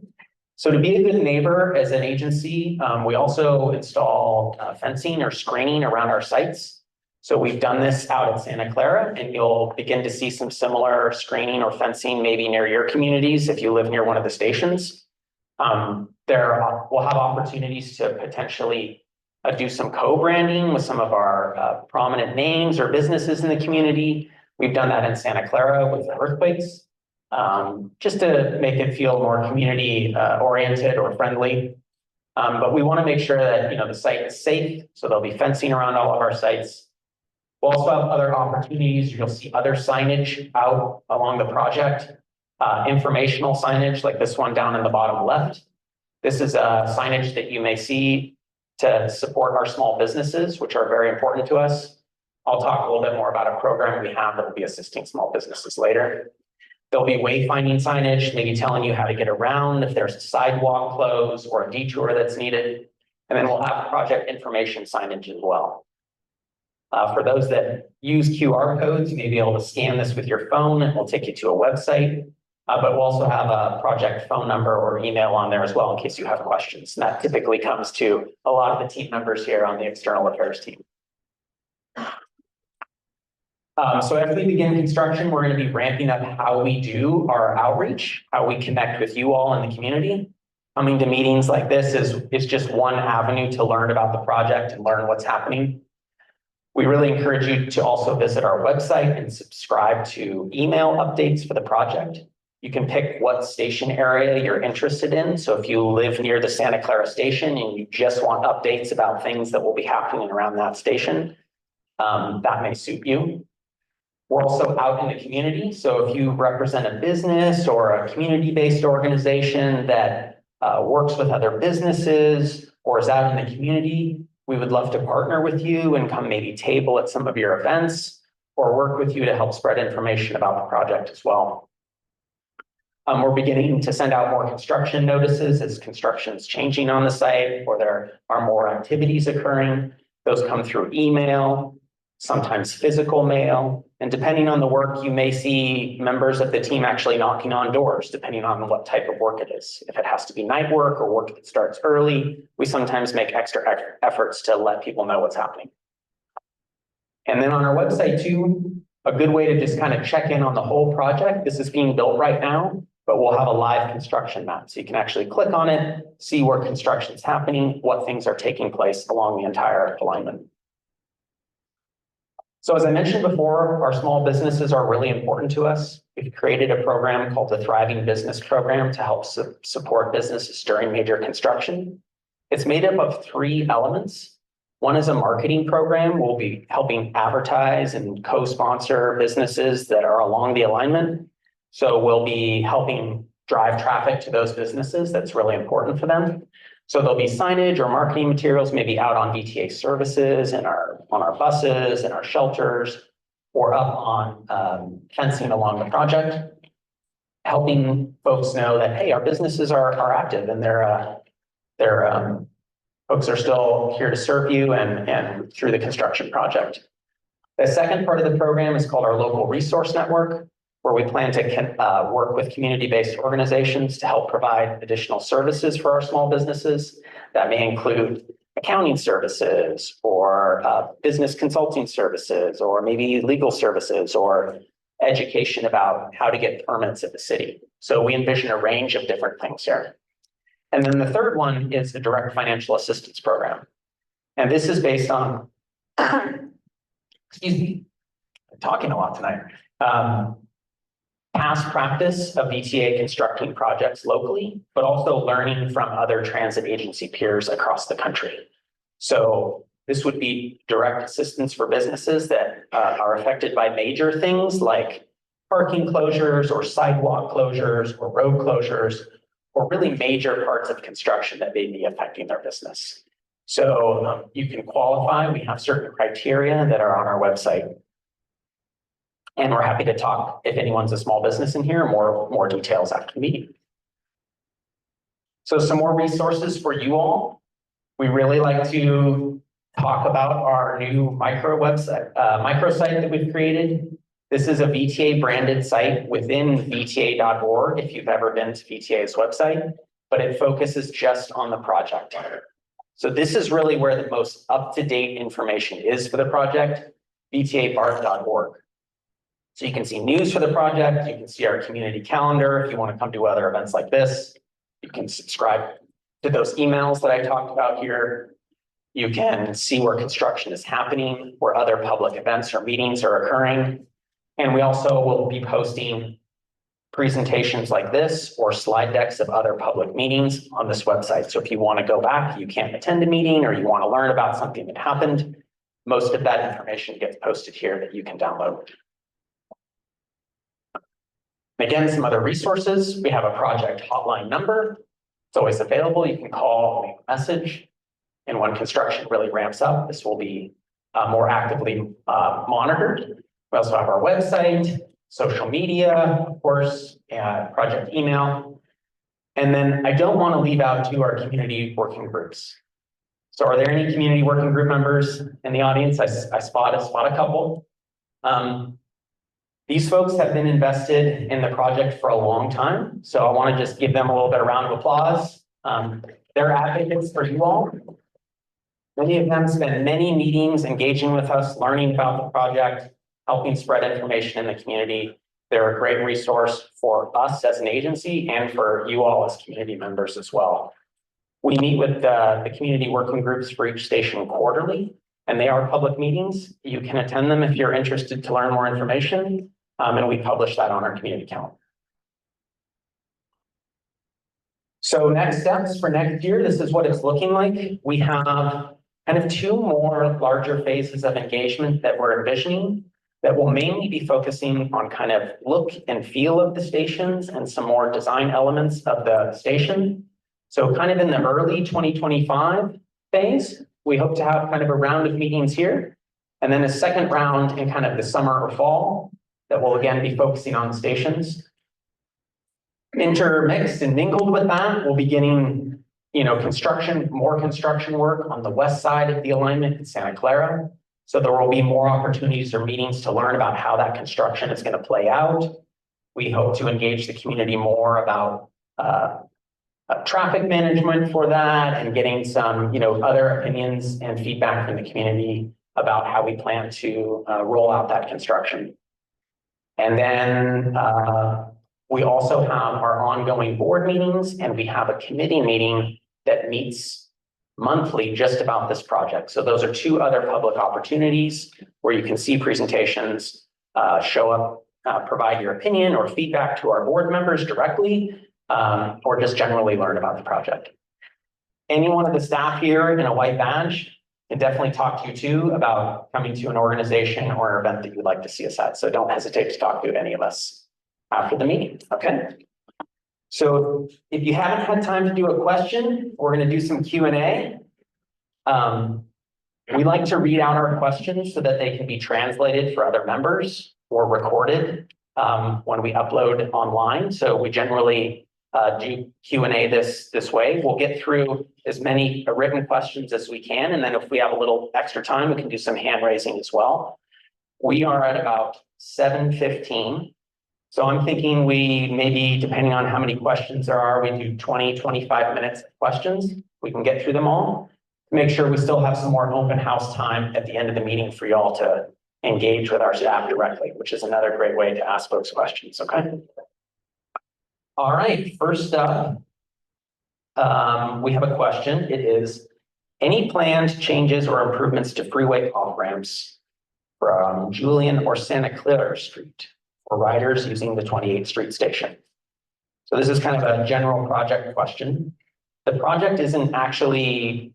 So to be a good neighbor as an agency, we also install fencing or screening around our sites. So we've done this out in Santa Clara, and you'll begin to see some similar screening or fencing maybe near your communities if you live near one of the stations. We'll have opportunities to potentially do some co-branding with some of our prominent names or businesses in the community. We've done that in Santa Clara with the earthquakes, just to make it feel more community oriented or friendly. But we want to make sure that the site is safe, so there'll be fencing around all of our sites. We'll also have other opportunities. You'll see other signage out along the project, informational signage like this one down in the bottom left. This is a signage that you may see to support our small businesses, which are very important to us. I'll talk a little bit more about a program we have that will be assisting small businesses later. There'll be wayfinding signage, maybe telling you how to get around if there's a sidewalk closed or a detour that's needed. And then we'll have project information signage as well. For those that use QR codes, you may be able to scan this with your phone and we'll take you to a website. But we'll also have a project phone number or email on there as well in case you have questions. And that typically comes to a lot of the team members here on the external affairs team. So as we begin construction, we're going to be ramping up how we do our outreach, how we connect with you all in the community. Coming to meetings like this is just one avenue to learn about the project and learn what's happening. We really encourage you to also visit our website and subscribe to email updates for the project. You can pick what station area you're interested in. So if you live near the Santa Clara station and you just want updates about things that will be happening around that station, that may suit you. We're also out in the community. So if you represent a business or a community-based organization that works with other businesses or is out in the community, we would love to partner with you and come maybe table at some of your events or work with you to help spread information about the project as well. We're beginning to send out more construction notices as construction is changing on the site or there are more activities occurring. Those come through email, sometimes physical mail, and depending on the work, you may see members of the team actually knocking on doors, depending on what type of work it is. If it has to be night work or work that starts early, we sometimes make extra efforts to let people know what's happening. And then on our website too, a good way to just kind of check in on the whole project. This is being built right now, but we'll have a live construction map. So you can actually click on it, see where construction is happening, what things are taking place along the entire alignment. So as I mentioned before, our small businesses are really important to us. We've created a program called the Thriving Business Program to help support businesses during major construction. It's made up of 3 elements. One is a marketing program. We'll be helping advertise and co-sponsor businesses that are along the alignment. So we'll be helping drive traffic to those businesses. That's really important for them. So there'll be signage or marketing materials, maybe out on VTA services and on our buses and our shelters, or up on fencing along the project, helping folks know that, hey, our businesses are active and they're folks are still here to serve you and through the construction project. The second part of the program is called our local resource network, where we plan to work with community-based organizations to help provide additional services for our small businesses. That may include accounting services or business consulting services, or maybe legal services, or education about how to get permits at the city. So we envision a range of different things here. And then the third one is the direct financial assistance program. And this is based on, excuse me, I'm talking a lot tonight. Past practice of VTA constructing projects locally, but also learning from other transit agency peers across the country. So this would be direct assistance for businesses that are affected by major things like parking closures or sidewalk closures or road closures, or really major parts of construction that may be affecting their business. So you can qualify. We have certain criteria that are on our website. And we're happy to talk, if anyone's a small business in here, more details after the meeting. So some more resources for you all. We really like to talk about our new microsite that we've created. This is a VTA branded site within VTA.org, if you've ever been to VTA's website, but it focuses just on the project. So this is really where the most up-to-date information is for the project, VTABART.org. So you can see news for the project, you can see our community calendar if you want to come to other events like this. You can subscribe to those emails that I talked about here. You can see where construction is happening, where other public events or meetings are occurring. And we also will be posting presentations like this or slide decks of other public meetings on this website. So if you want to go back, you can't attend a meeting, or you want to learn about something that happened, most of that information gets posted here that you can download. Again, some other resources. We have a project hotline number. It's always available. You can call, leave a message. And when construction really ramps up, this will be more actively monitored. We also have our website, social media, of course, and project email. And then I don't want to leave out our community working groups. So are there any community working group members in the audience? I spot a couple. These folks have been invested in the project for a long time, so I want to just give them a little bit of round of applause. They're advocates for you all. Many of them spend many meetings engaging with us, learning about the project, helping spread information in the community. They're a great resource for us as an agency and for you all as community members as well. We meet with the community working groups for each station quarterly, and they are public meetings. You can attend them if you're interested to learn more information. And we publish that on our community calendar. So next steps for next year, this is what it's looking like. We have kind of two more larger phases of engagement that we're envisioning that will mainly be focusing on kind of look and feel of the stations and some more design elements of the station. So kind of in the early 2025 phase, we hope to have kind of a round of meetings here, and then a second round in kind of the summer or fall that will again be focusing on stations. Intermixed and mingled with that, we'll be getting, more construction work on the west side of the alignment in Santa Clara. So there will be more opportunities or meetings to learn about how that construction is going to play out. We hope to engage the community more about traffic management for that, and getting some, other opinions and feedback from the community about how we plan to roll out that construction. And then we also have our ongoing board meetings, and we have a committee meeting that meets monthly just about this project. So those are two other public opportunities where you can see presentations, show up, provide your opinion or feedback to our board members directly, or just generally learn about the project. Any one of the staff here in a white badge can definitely talk to you too about coming to an organization or an event that you'd like to see us at. So don't hesitate to talk to any of us after the meeting, okay? So if you haven't had time to do a question, we're gonna do some Q&A. We like to read out our questions so that they can be translated for other members or recorded when we upload online. So we generally do Q&A this way. We'll get through as many written questions as we can. And then if we have a little extra time, we can do some hand raising as well. We are at about 7:15. So I'm thinking we maybe, depending on how many questions there are, we do 20, 25 minutes of questions. We can get through them all. Make sure we still have some more open house time at the end of the meeting for y'all to engage with our staff directly, which is another great way to ask folks questions, okay? All right, first up, we have a question. It is, any planned changes or improvements to freeway off-ramps from Julian or Santa Clara Street for riders using the 28th Street station? So this is kind of a general project question. The project isn't actually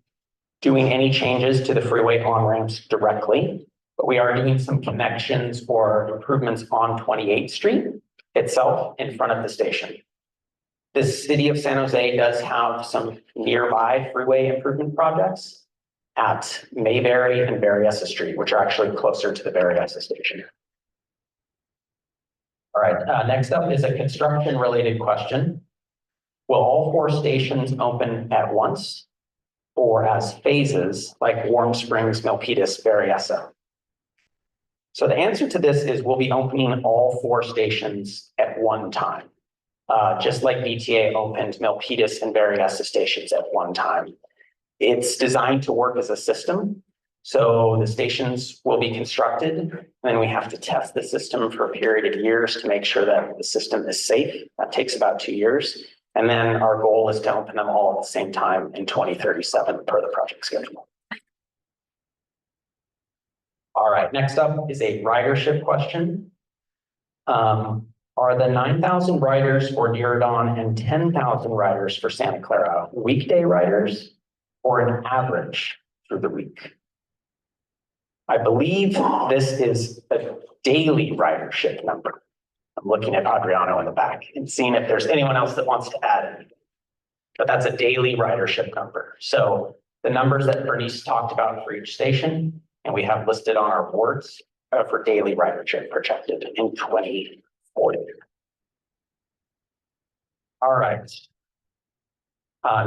doing any changes to the freeway on-ramps directly, but we are doing some connections or improvements on 28th Street itself in front of the station. The city of San Jose does have some nearby freeway improvement projects at Mayberry and Berryessa Street, which are actually closer to the Berryessa station. All right, next up is a construction-related question. Will all 4 stations open at once or as phases like Warm Springs, Milpitas, Berryessa? So the answer to this is we'll be opening all 4 stations at one time, just like VTA opened Milpitas and Berryessa stations at one time. It's designed to work as a system. So the stations will be constructed, and we have to test the system for a period of years to make sure that the system is safe. That takes about 2 years. And then our goal is to open them all at the same time in 2037 per the project schedule. All right, next up is a ridership question. Are the 9,000 riders for Diridon and 10,000 riders for Santa Clara weekday riders or an average through the week? I believe this is a daily ridership number. I'm looking at Adriano in the back and seeing if there's anyone else that wants to add anything. But that's a daily ridership number. So the numbers that Bernice talked about for each station, and we have listed on our boards for daily ridership projected in 2040. All right.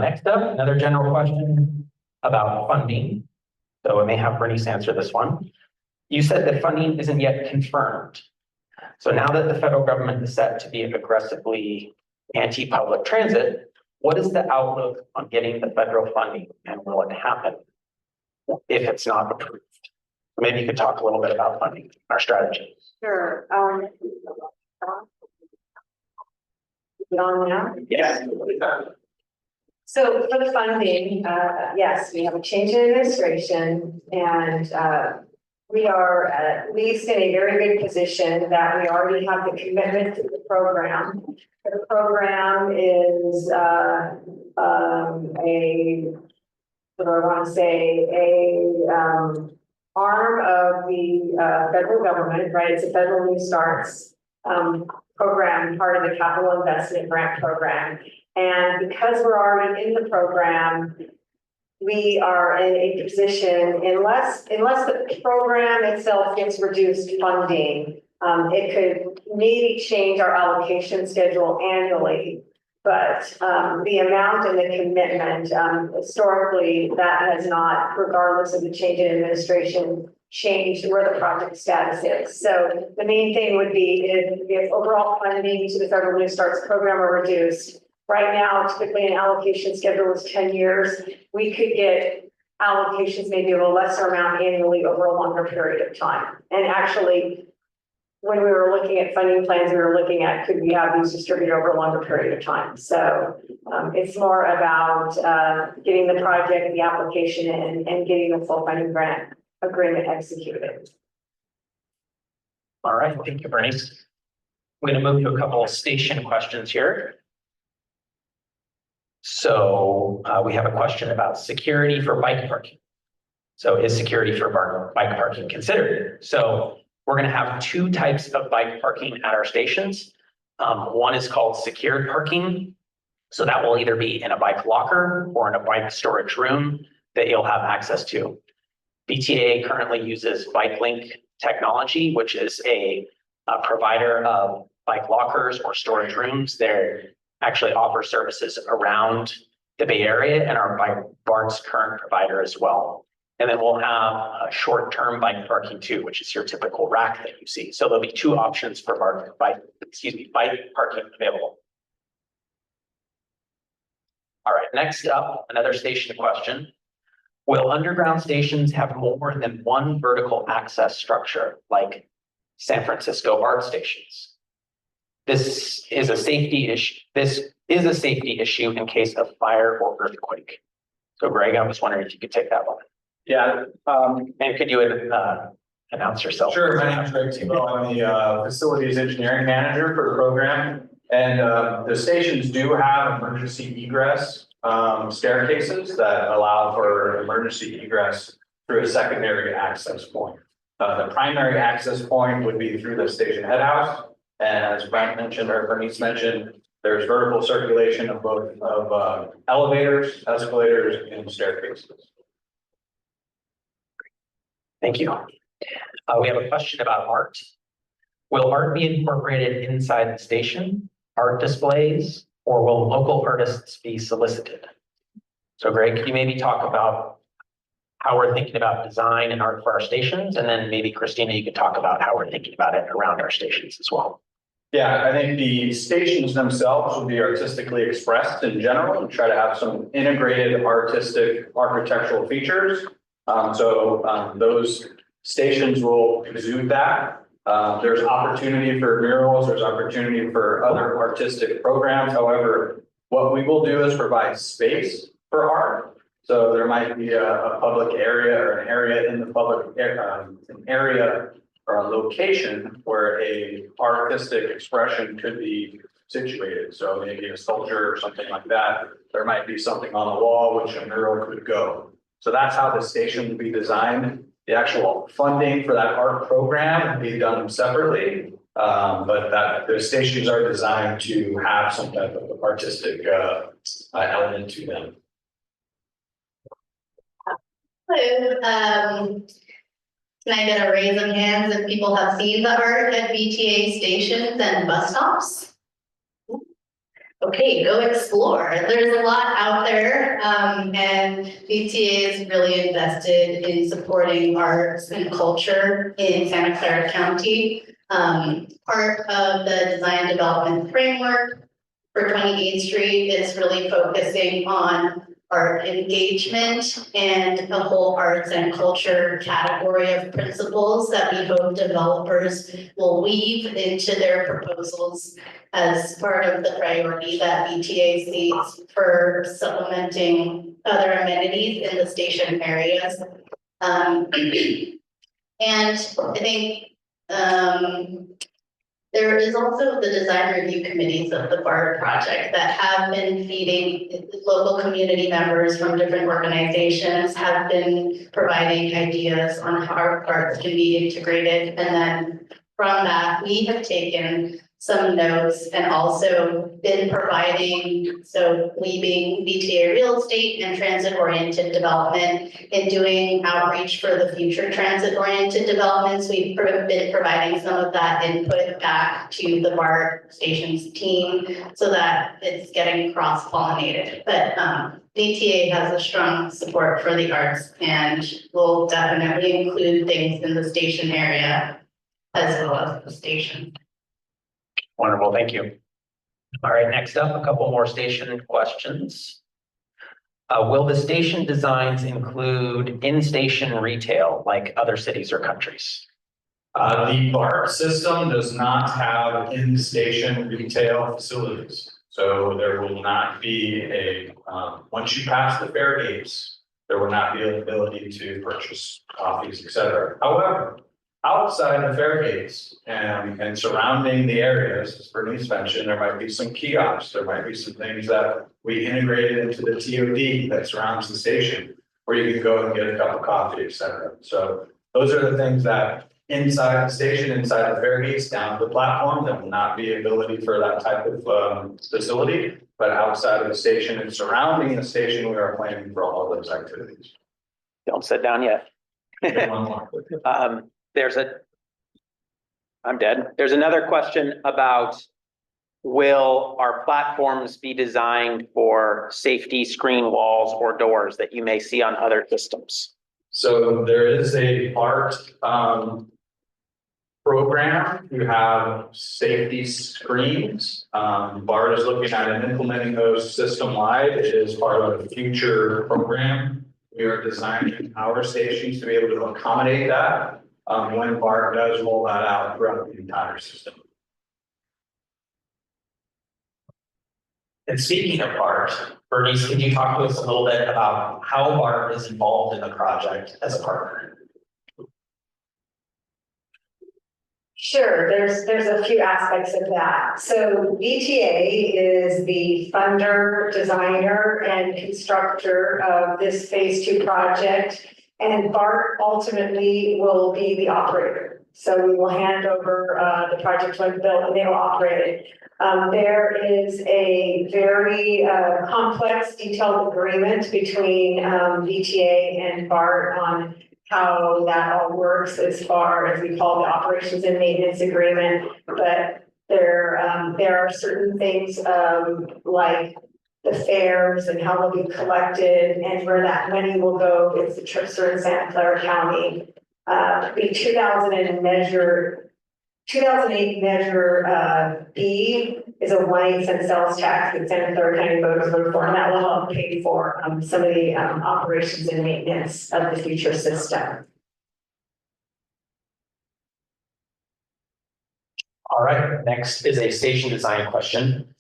Next up, another general question about funding. So I may have Bernice answer this one. You said that funding isn't yet confirmed. So now that the federal government is set to be aggressively anti-public transit, what is the outlook on getting the federal funding, and will it happen if it's not approved? Maybe you could talk a little bit about funding, our strategy. Sure. Is it on now? Yes. So for the funding, yes, we have a change in administration, and we are at least in a very good position that we already have the commitment to the program. The program is what do I want to say, arm of the federal government, right? It's a federal New Starts program, part of the Capital Investment Grant Program. And because we're already in the program, we are in a position, unless the program itself gets reduced funding, it could maybe change our allocation schedule annually. But the amount and the commitment, historically, that has not, regardless of the change in administration, changed where the project status is. So the main thing would be if overall funding to the Federal New Starts program are reduced. Right now, typically an allocation schedule is 10 years. We could get allocations maybe of a lesser amount annually over a longer period of time. And actually, when we were looking at funding plans, we were looking at could we have these distributed over a longer period of time. So it's more about getting the project, the application in, and getting the full funding grant agreement executed. All right, thank you, Bernice. I'm going to move to a couple of station questions here. So we have a question about security for bike parking. So is security for bike parking considered? So we're going to have 2 types of bike parking at our stations. One is called secured parking, So that will either be in a bike locker or in a bike storage room that you'll have access to. VTA currently uses Bike Link technology, which is a provider of bike lockers or storage rooms. They actually offer services around the Bay Area and are Bike BART's current provider as well. And then we'll have a short-term bike parking too, which is your typical rack that you see. So there'll be two options for bike parking available. All right, next up, another station question. Will underground stations have more than one vertical access structure like San Francisco BART stations? This is a safety issue. This is a safety issue in case of fire or earthquake. So Greg, I was wondering if you could take that one. Yeah. And could you announce yourself? Sure. My name is Greg Tebow. I'm the facilities engineering manager for the program. And the stations do have emergency egress staircases that allow for emergency egress through a secondary access point. The primary access point would be through the station head house. And as Brent mentioned, or Bernice mentioned, there's vertical circulation of both elevators, escalators, and staircases. Thank you. We have a question about art. Will art be incorporated inside the station, art displays, or will local artists be solicited? So Greg, can you maybe talk about how we're thinking about design and art for our stations? And then maybe Christina, you could talk about how we're thinking about it around our stations as well. Yeah, I think the stations themselves will be artistically expressed in general and try to have some integrated artistic architectural features. Those stations will exude that. There's opportunity for murals, there's opportunity for other artistic programs. However, what we will do is provide space for art. So there might be a public area or an area in the public an area or a location where a artistic expression could be situated. So maybe a sculpture or something like that. There might be something on the wall which a mural could go. So that's how the station will be designed. The actual funding for that art program will be done separately, but the stations are designed to have some type of artistic element to them. So, can I get a raise of hands if people have seen the art at VTA stations and bus stops? Okay, go explore. There's a lot out there, and VTA is really invested in supporting arts and culture in Santa Clara County. Part of the design development framework for 28th Street is really focusing on art engagement and a whole arts and culture category of principles that we hope developers will weave into their proposals as part of the priority that VTA sees for supplementing other amenities in the station areas. And I think there is also the design review committees of the BART project that have been feeding local community members from different organizations, have been providing ideas on how our BARTs can be integrated. And then from that, we have taken some notes and also been providing, so we being VTA real estate and transit oriented development and doing outreach for the future transit oriented developments. We've been providing some of that input back to the BART stations team so that it's getting cross pollinated. But VTA has a strong support for the arts and will definitely include things in the station area as well as the station. Wonderful, thank you. All right, next up, a couple more station questions. Will the station designs include in-station retail like other cities or countries? The BART system does not have in-station retail facilities. So there will not be once you pass the fare gates, there will not be an ability to purchase coffees, etc. However, outside the fare gates and surrounding the areas, as Bernice mentioned, there might be some kiosks, there might be some things that we integrated into the TOD that surrounds the station where you can go and get a cup of coffee, etc. So those are the things that inside the station, inside the fairgates, down to the platform. There will not be ability for that type of facility. But outside of the station and surrounding the station, we are planning for all of those activities. Don't sit down yet. One more. I'm dead. There's another question about, will our platforms be designed for safety screen walls or doors that you may see on other systems? So there is a BART program. You have safety screens. BART is looking at and implementing those system-wide. It is part of a future program. We are designing our stations to be able to accommodate that when BART does roll that out throughout the entire system. And speaking of BART, Bernice, can you talk to us a little bit about how BART is involved in the project as a partner? Sure, there's a few aspects of that. So VTA is the funder, designer, and constructor of this phase 2 project, and BART ultimately will be the operator. So we will hand over the project when built, and they will operate it. There is a very complex, detailed agreement between VTA and BART on how that all works as far as we call the operations and maintenance agreement. But there are certain things like the fares and how they'll be collected and where that money will go if the trips are in Santa Clara County. The 2008 Measure B is a 1/8 sales tax that Santa Clara County voters voted for, and that will help pay for some of the operations and maintenance of the future system. All right, next is a station design question.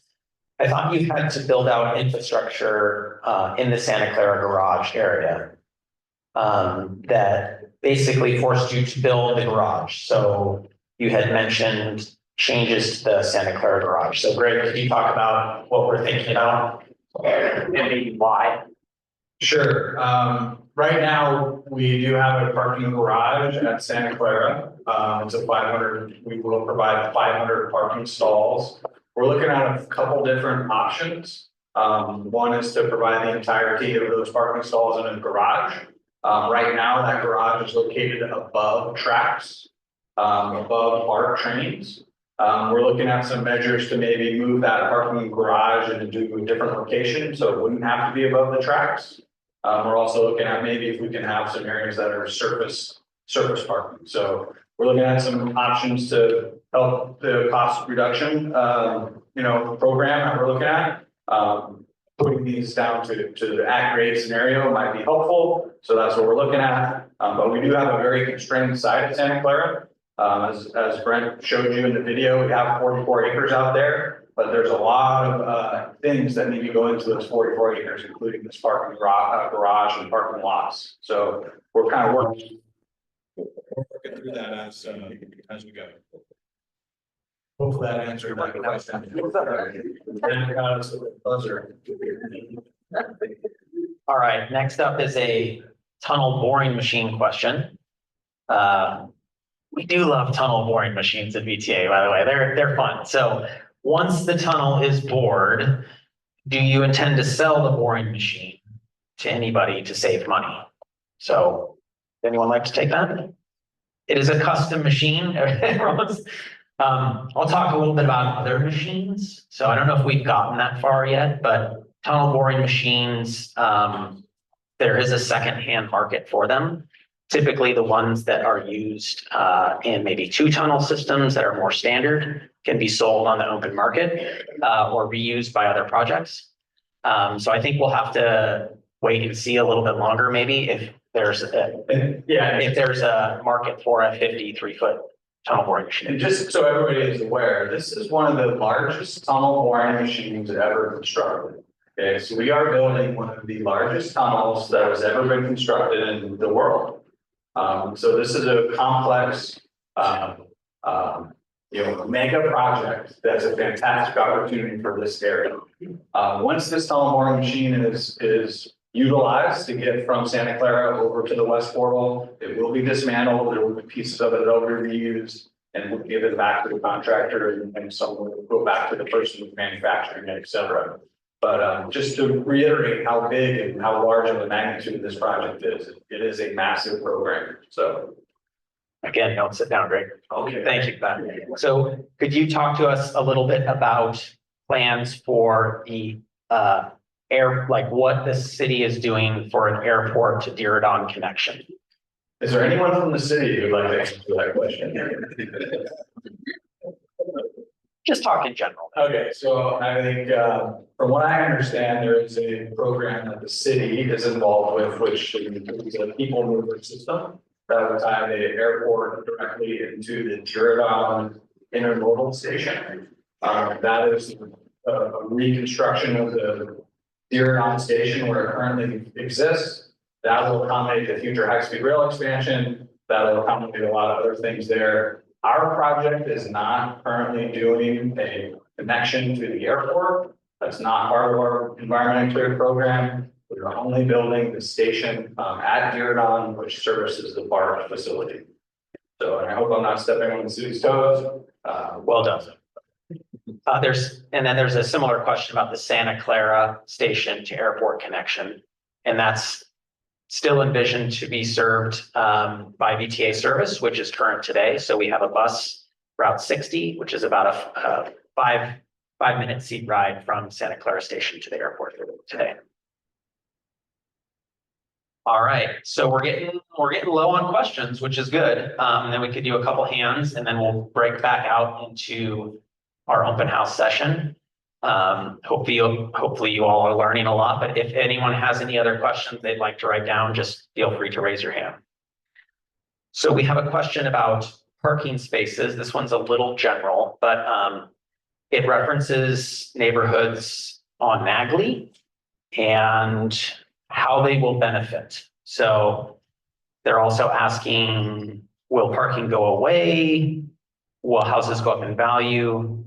I thought you had to build out infrastructure in the Santa Clara garage area that basically forced you to build the garage. So you had mentioned changes to the Santa Clara garage. So Greg, can you talk about what we're thinking about and maybe why? Sure. Right now, we do have a parking garage at Santa Clara. It's a 500, we will provide 500 parking stalls. We're looking at a couple different options. One is to provide the entirety of those parking stalls in a garage. Right now, that garage is located above tracks, above BART trains. We're looking at some measures to maybe move that parking garage into a different location, so it wouldn't have to be above the tracks. We're also looking at maybe if we can have some areas that are surface parking. So we're looking at some options to help the cost reduction, program that we're looking at. Putting these down to the at-grade scenario might be helpful. So that's what we're looking at. But we do have a very constrained site at Santa Clara. As Brent showed you in the video, we have 44 acres out there, but there's a lot of things that need to go into those 44 acres, including this parking garage and parking lots. So we're kind of working through that as we go. Hopefully that answered my question. All right, next up is a tunnel boring machine question. We do love tunnel boring machines at VTA, by the way. They're fun. So once the tunnel is bored, do you intend to sell the boring machine to anybody to save money? So anyone like to take that? It is a custom machine. I'll talk a little bit about other machines. So I don't know if we've gotten that far yet, but tunnel boring machines, there is a secondhand market for them. Typically the ones that are used in maybe 2 tunnel systems that are more standard can be sold on the open market or reused by other projects. So I think we'll have to wait and see a little bit longer, maybe if there's a market for a 53-foot tunnel boring machine. And just so everybody is aware, this is one of the largest tunnel boring machines ever constructed. Okay, so we are building one of the largest tunnels that has ever been constructed in the world. So this is a complex, mega project that's a fantastic opportunity for this area. Once this tunnel boring machine is utilized to get from Santa Clara over to the west portal. It will be dismantled, there will be pieces of it that will be reused, and we'll give it back to the contractor, and some will go back to the person who's manufacturing it, et cetera. But just to reiterate how big and how large of a magnitude this project is, it is a massive program, so. Again, don't sit down, Greg. Okay. Thank you for that. So could you talk to us a little bit about plans for the like what the city is doing for an airport to Diridon connection? Is there anyone from the city who'd like to answer that question? Just talk in general. Okay, so I think, from what I understand, there is a program that the city is involved with, which is a people mover system that would tie the airport directly into the Diridon intermodal station. That is a reconstruction of the Diridon station where it currently exists. That will accommodate the future high-speed rail expansion. That will accommodate a lot of other things there. Our project is not currently doing a connection to the airport. That's not part of our environmentally cleared program. We're only building the station at Diridon, which services the BART facility. So, and I hope I'm not stepping on the city's toes. Well done. There's a similar question about the Santa Clara station to airport connection. And that's still envisioned to be served by VTA service, which is current today. So we have a bus, Route 60, which is about a five-minute seat ride from Santa Clara station to the airport today. All right, so we're getting low on questions, which is good. And then we could do a couple hands, and then we'll break back out into our open house session. Hopefully you all are learning a lot, but if anyone has any other questions they'd like to write down, just feel free to raise your hand. So we have a question about parking spaces. This one's a little general, but it references neighborhoods on Nagley and how they will benefit. So they're also asking, will parking go away? Will houses go up in value?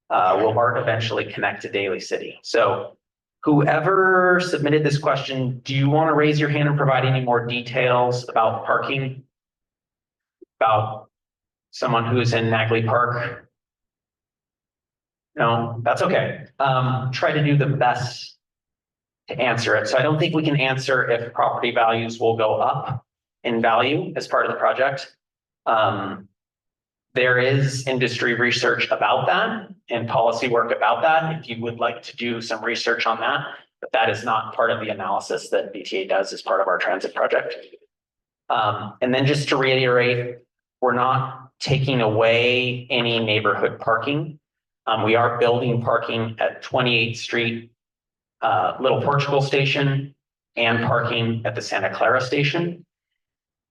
Will BART eventually connect to Daly City? So whoever submitted this question, do you want to raise your hand and provide any more details about parking? About someone who's in Nagley Park? No, that's okay. Try to do the best to answer it. So I don't think we can answer if property values will go up in value as part of the project. There is industry research about that and policy work about that, if you would like to do some research on that, but that is not part of the analysis that VTA does as part of our transit project. And then just to reiterate, we're not taking away any neighborhood parking. We are building parking at 28th Street, Little Portugal Station, and parking at the Santa Clara Station.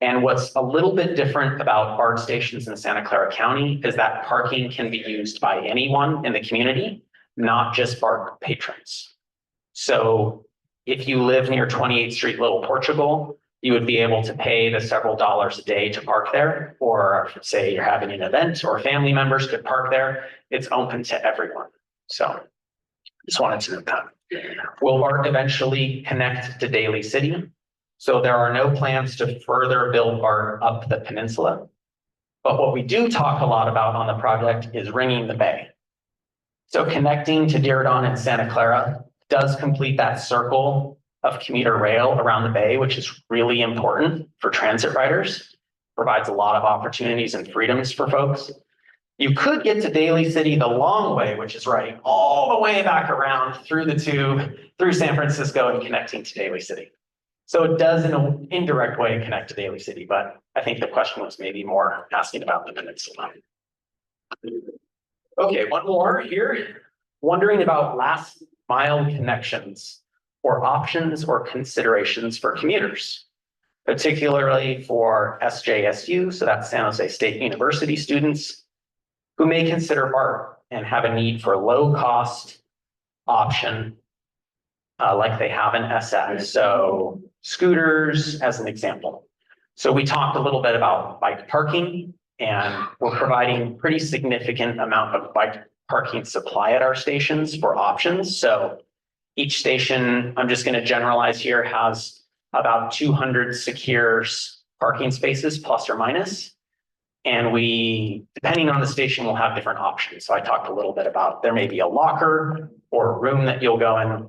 And what's a little bit different about BART stations in Santa Clara County is that parking can be used by anyone in the community, not just BART patrons. So if you live near 28th Street, Little Portugal, you would be able to pay the several dollars a day to park there, or say you're having an event or family members could park there. It's open to everyone. So just wanted to note that. Will BART eventually connect to Daly City? So there are no plans to further build BART up the peninsula. But what we do talk a lot about on the project is ringing the bay. So connecting to Diridon and Santa Clara does complete that circle of commuter rail around the bay, which is really important for transit riders, provides a lot of opportunities and freedoms for folks. You could get to Daly City the long way, which is riding all the way back around through the tube, through San Francisco and connecting to Daly City. So it does in an indirect way connect to Daly City, but I think the question was maybe more asking about the peninsula. Okay, one more here. Wondering about last mile connections or options or considerations for commuters, particularly for SJSU, so that's San Jose State University students who may consider BART and have a need for low cost option like they have in SF. So scooters as an example. So we talked a little bit about bike parking, and we're providing pretty significant amount of bike parking supply at our stations for options. So Each station, I'm just going to generalize here, has about 200 secure parking spaces, plus or minus. And we, depending on the station, will have different options. So I talked a little bit about there may be a locker or a room that you'll go in.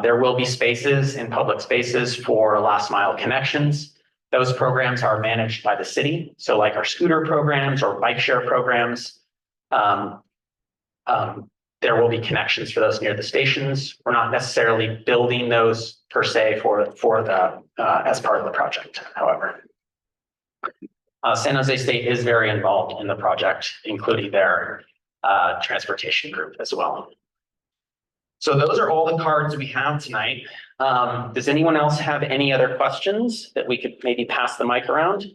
There will be spaces in public spaces for last mile connections. Those programs are managed by the city. So like our scooter programs or bike share programs, there will be connections for those near the stations. We're not necessarily building those per se for the as part of the project, however. San Jose State is very involved in the project, including their transportation group as well. So those are all the cards we have tonight. Does anyone else have any other questions that we could maybe pass the mic around?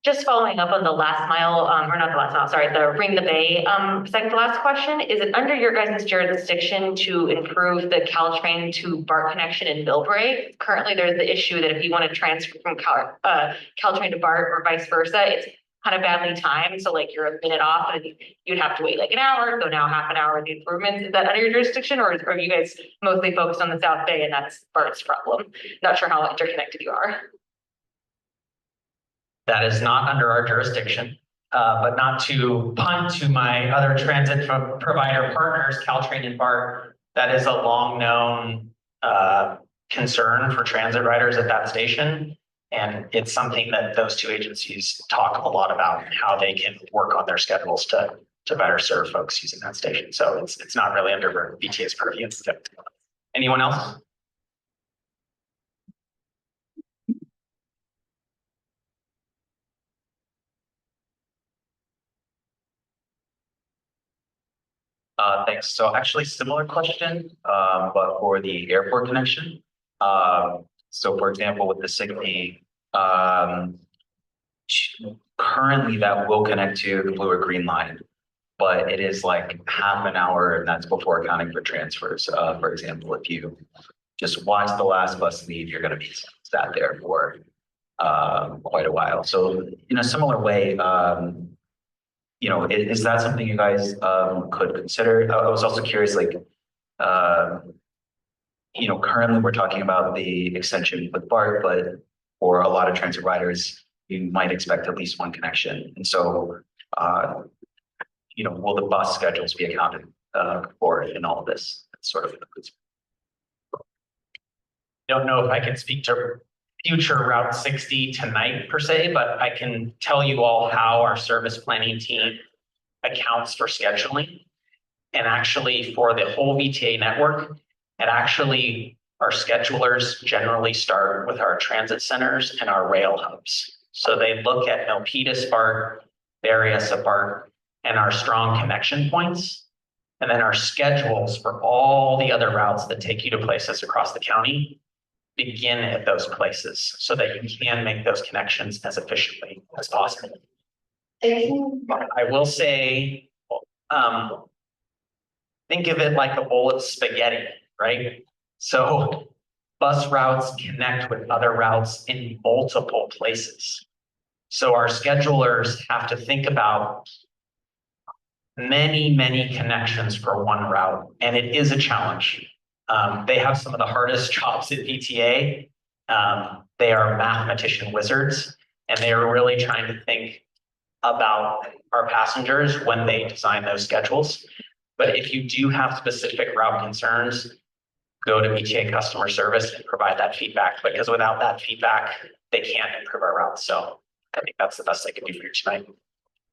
Just following up on the last mile, or not the last mile, sorry, the Ring the Bay, second to last question, is it under your guys' jurisdiction to improve the Caltrain to BART connection in Millbrae? Currently, there's the issue that if you want to transfer from Caltrain to BART or vice versa, it's kind of badly timed, so like you're a minute off and you'd have to wait like an hour, so now half an hour with the improvements. Is that under your jurisdiction, or are you guys mostly focused on the South Bay and that's BART's problem? Not sure how interconnected you are. That is not under our jurisdiction, but not to punt to my other transit provider partners, Caltrain and BART. That is a long known concern for transit riders at that station. And it's something that those two agencies talk a lot about, how they can work on their schedules to better serve folks using that station. So it's not really under VTA's purview. Anyone else? Thanks. So actually similar question, but for the airport connection. So for example, with the Signy, currently that will connect to the blue or green line, but it is like half an hour and that's before accounting for transfers. For example, if you just watch the last bus leave, you're going to be sat there for quite a while. So in a similar way, you know, is that something you guys could consider? I was also curious, like, you know, currently we're talking about the extension with BART, but for a lot of transit riders, you might expect at least one connection. And so, you know, will the bus schedules be accounted for in all of this? That's sort of Don't know if I can speak to future Route 60 tonight per se, but I can tell you all how our service planning team accounts for scheduling. And actually for the whole VTA network, and actually our schedulers generally start with our transit centers and our rail hubs. So they look at Milpitas BART, Berryessa BART, and our strong connection points. And then our schedules for all the other routes that take you to places across the county begin at those places so that you can make those connections as efficiently as possible. I will say, think of it like a bowl of spaghetti, right? So bus routes connect with other routes in multiple places. So our schedulers have to think about many, many connections for one route, and it is a challenge. They have some of the hardest jobs at VTA. They are mathematician wizards, and they are really trying to think about our passengers when they design those schedules. But if you do have specific route concerns, go to VTA customer service and provide that feedback, because without that feedback, they can't improve our routes. So I think that's the best I can do for you tonight.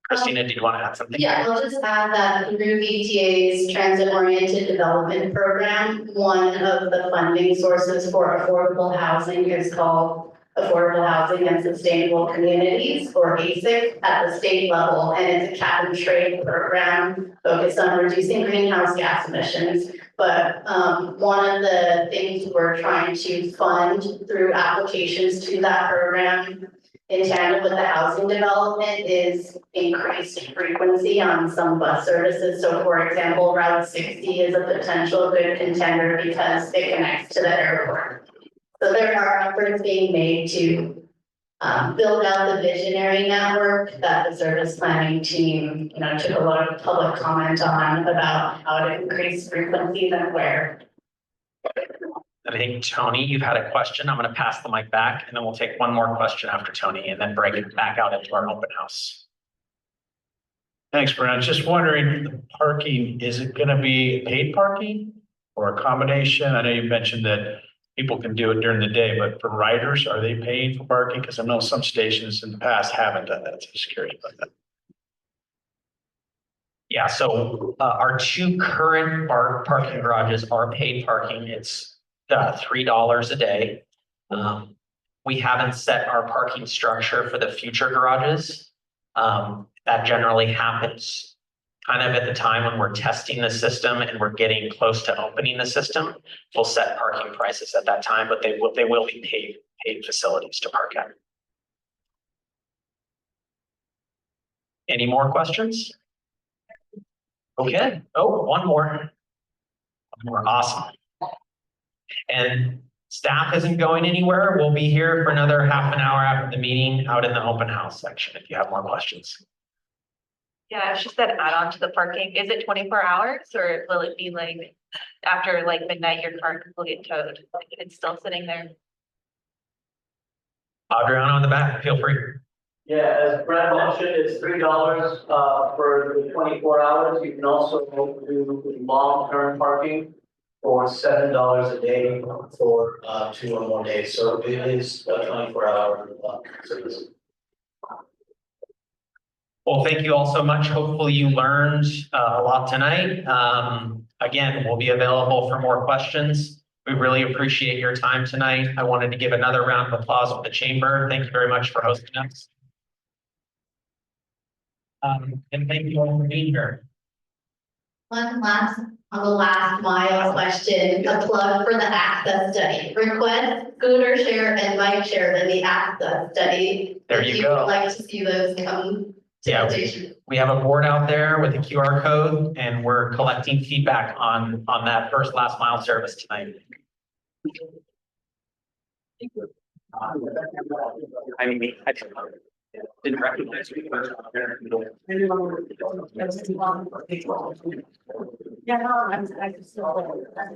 Christina, do you want to add something? Yeah, I'll just add that through VTA's transit-oriented development program, one of the funding sources for affordable housing is called Affordable Housing and Sustainable Communities, or ASIC, at the state level, and it's a cap and trade program focused on reducing greenhouse gas emissions. But one of the things we're trying to fund through applications to that program in tandem with the housing development is increased frequency on some bus services. So for example, Route 60 is a potential good contender because it connects to the airport. So there are efforts being made to build out the visionary network that the service planning team, took a lot of public comment on about how to increase frequencies and where. I think, Tony, you've had a question. I'm going to pass the mic back and then we'll take one more question after Tony and then break it back out into our open house. Thanks, Brent. Just wondering, the parking, is it gonna be paid parking or a combination? I know you mentioned that people can do it during the day, but for riders, are they paying for parking? Because I know some stations in the past haven't done that. So I'm just curious about that. Yeah, so our two current BART parking garages are paid parking. It's $3 a day. We haven't set our parking structure for the future garages. That generally happens kind of at the time when we're testing the system and we're getting close to opening the system. We'll set parking prices at that time, but they will be paid facilities to park at. Any more questions? Okay. Oh, one more. One more. Awesome. And staff isn't going anywhere. We'll be here for another half an hour after the meeting out in the open house section if you have more questions. Yeah, it's just that add-on to the parking. Is it 24 hours or will it be like after like midnight, your car will get towed? Like it's still sitting there. Adriano in the back, feel free. Yeah, as Brad mentioned, it's $3 for the 24 hours. You can also do long-term parking for $7 a day for 2 or more days. So it is a 24-hour service. Well, thank you all so much. Hopefully you learned a lot tonight. Again, we'll be available for more questions. We really appreciate your time tonight. I wanted to give another round of applause for the chamber. Thank you very much for hosting us. And thank you all for being here. On the last mile question, a plug for the access study. Request scooter share and bike share in the access study. There you go. If you'd like to see those come to the station. We have a board out there with a QR code and we're collecting feedback on that first last mile service tonight. I mean, I didn't recognize you. Yeah, no, I just saw that.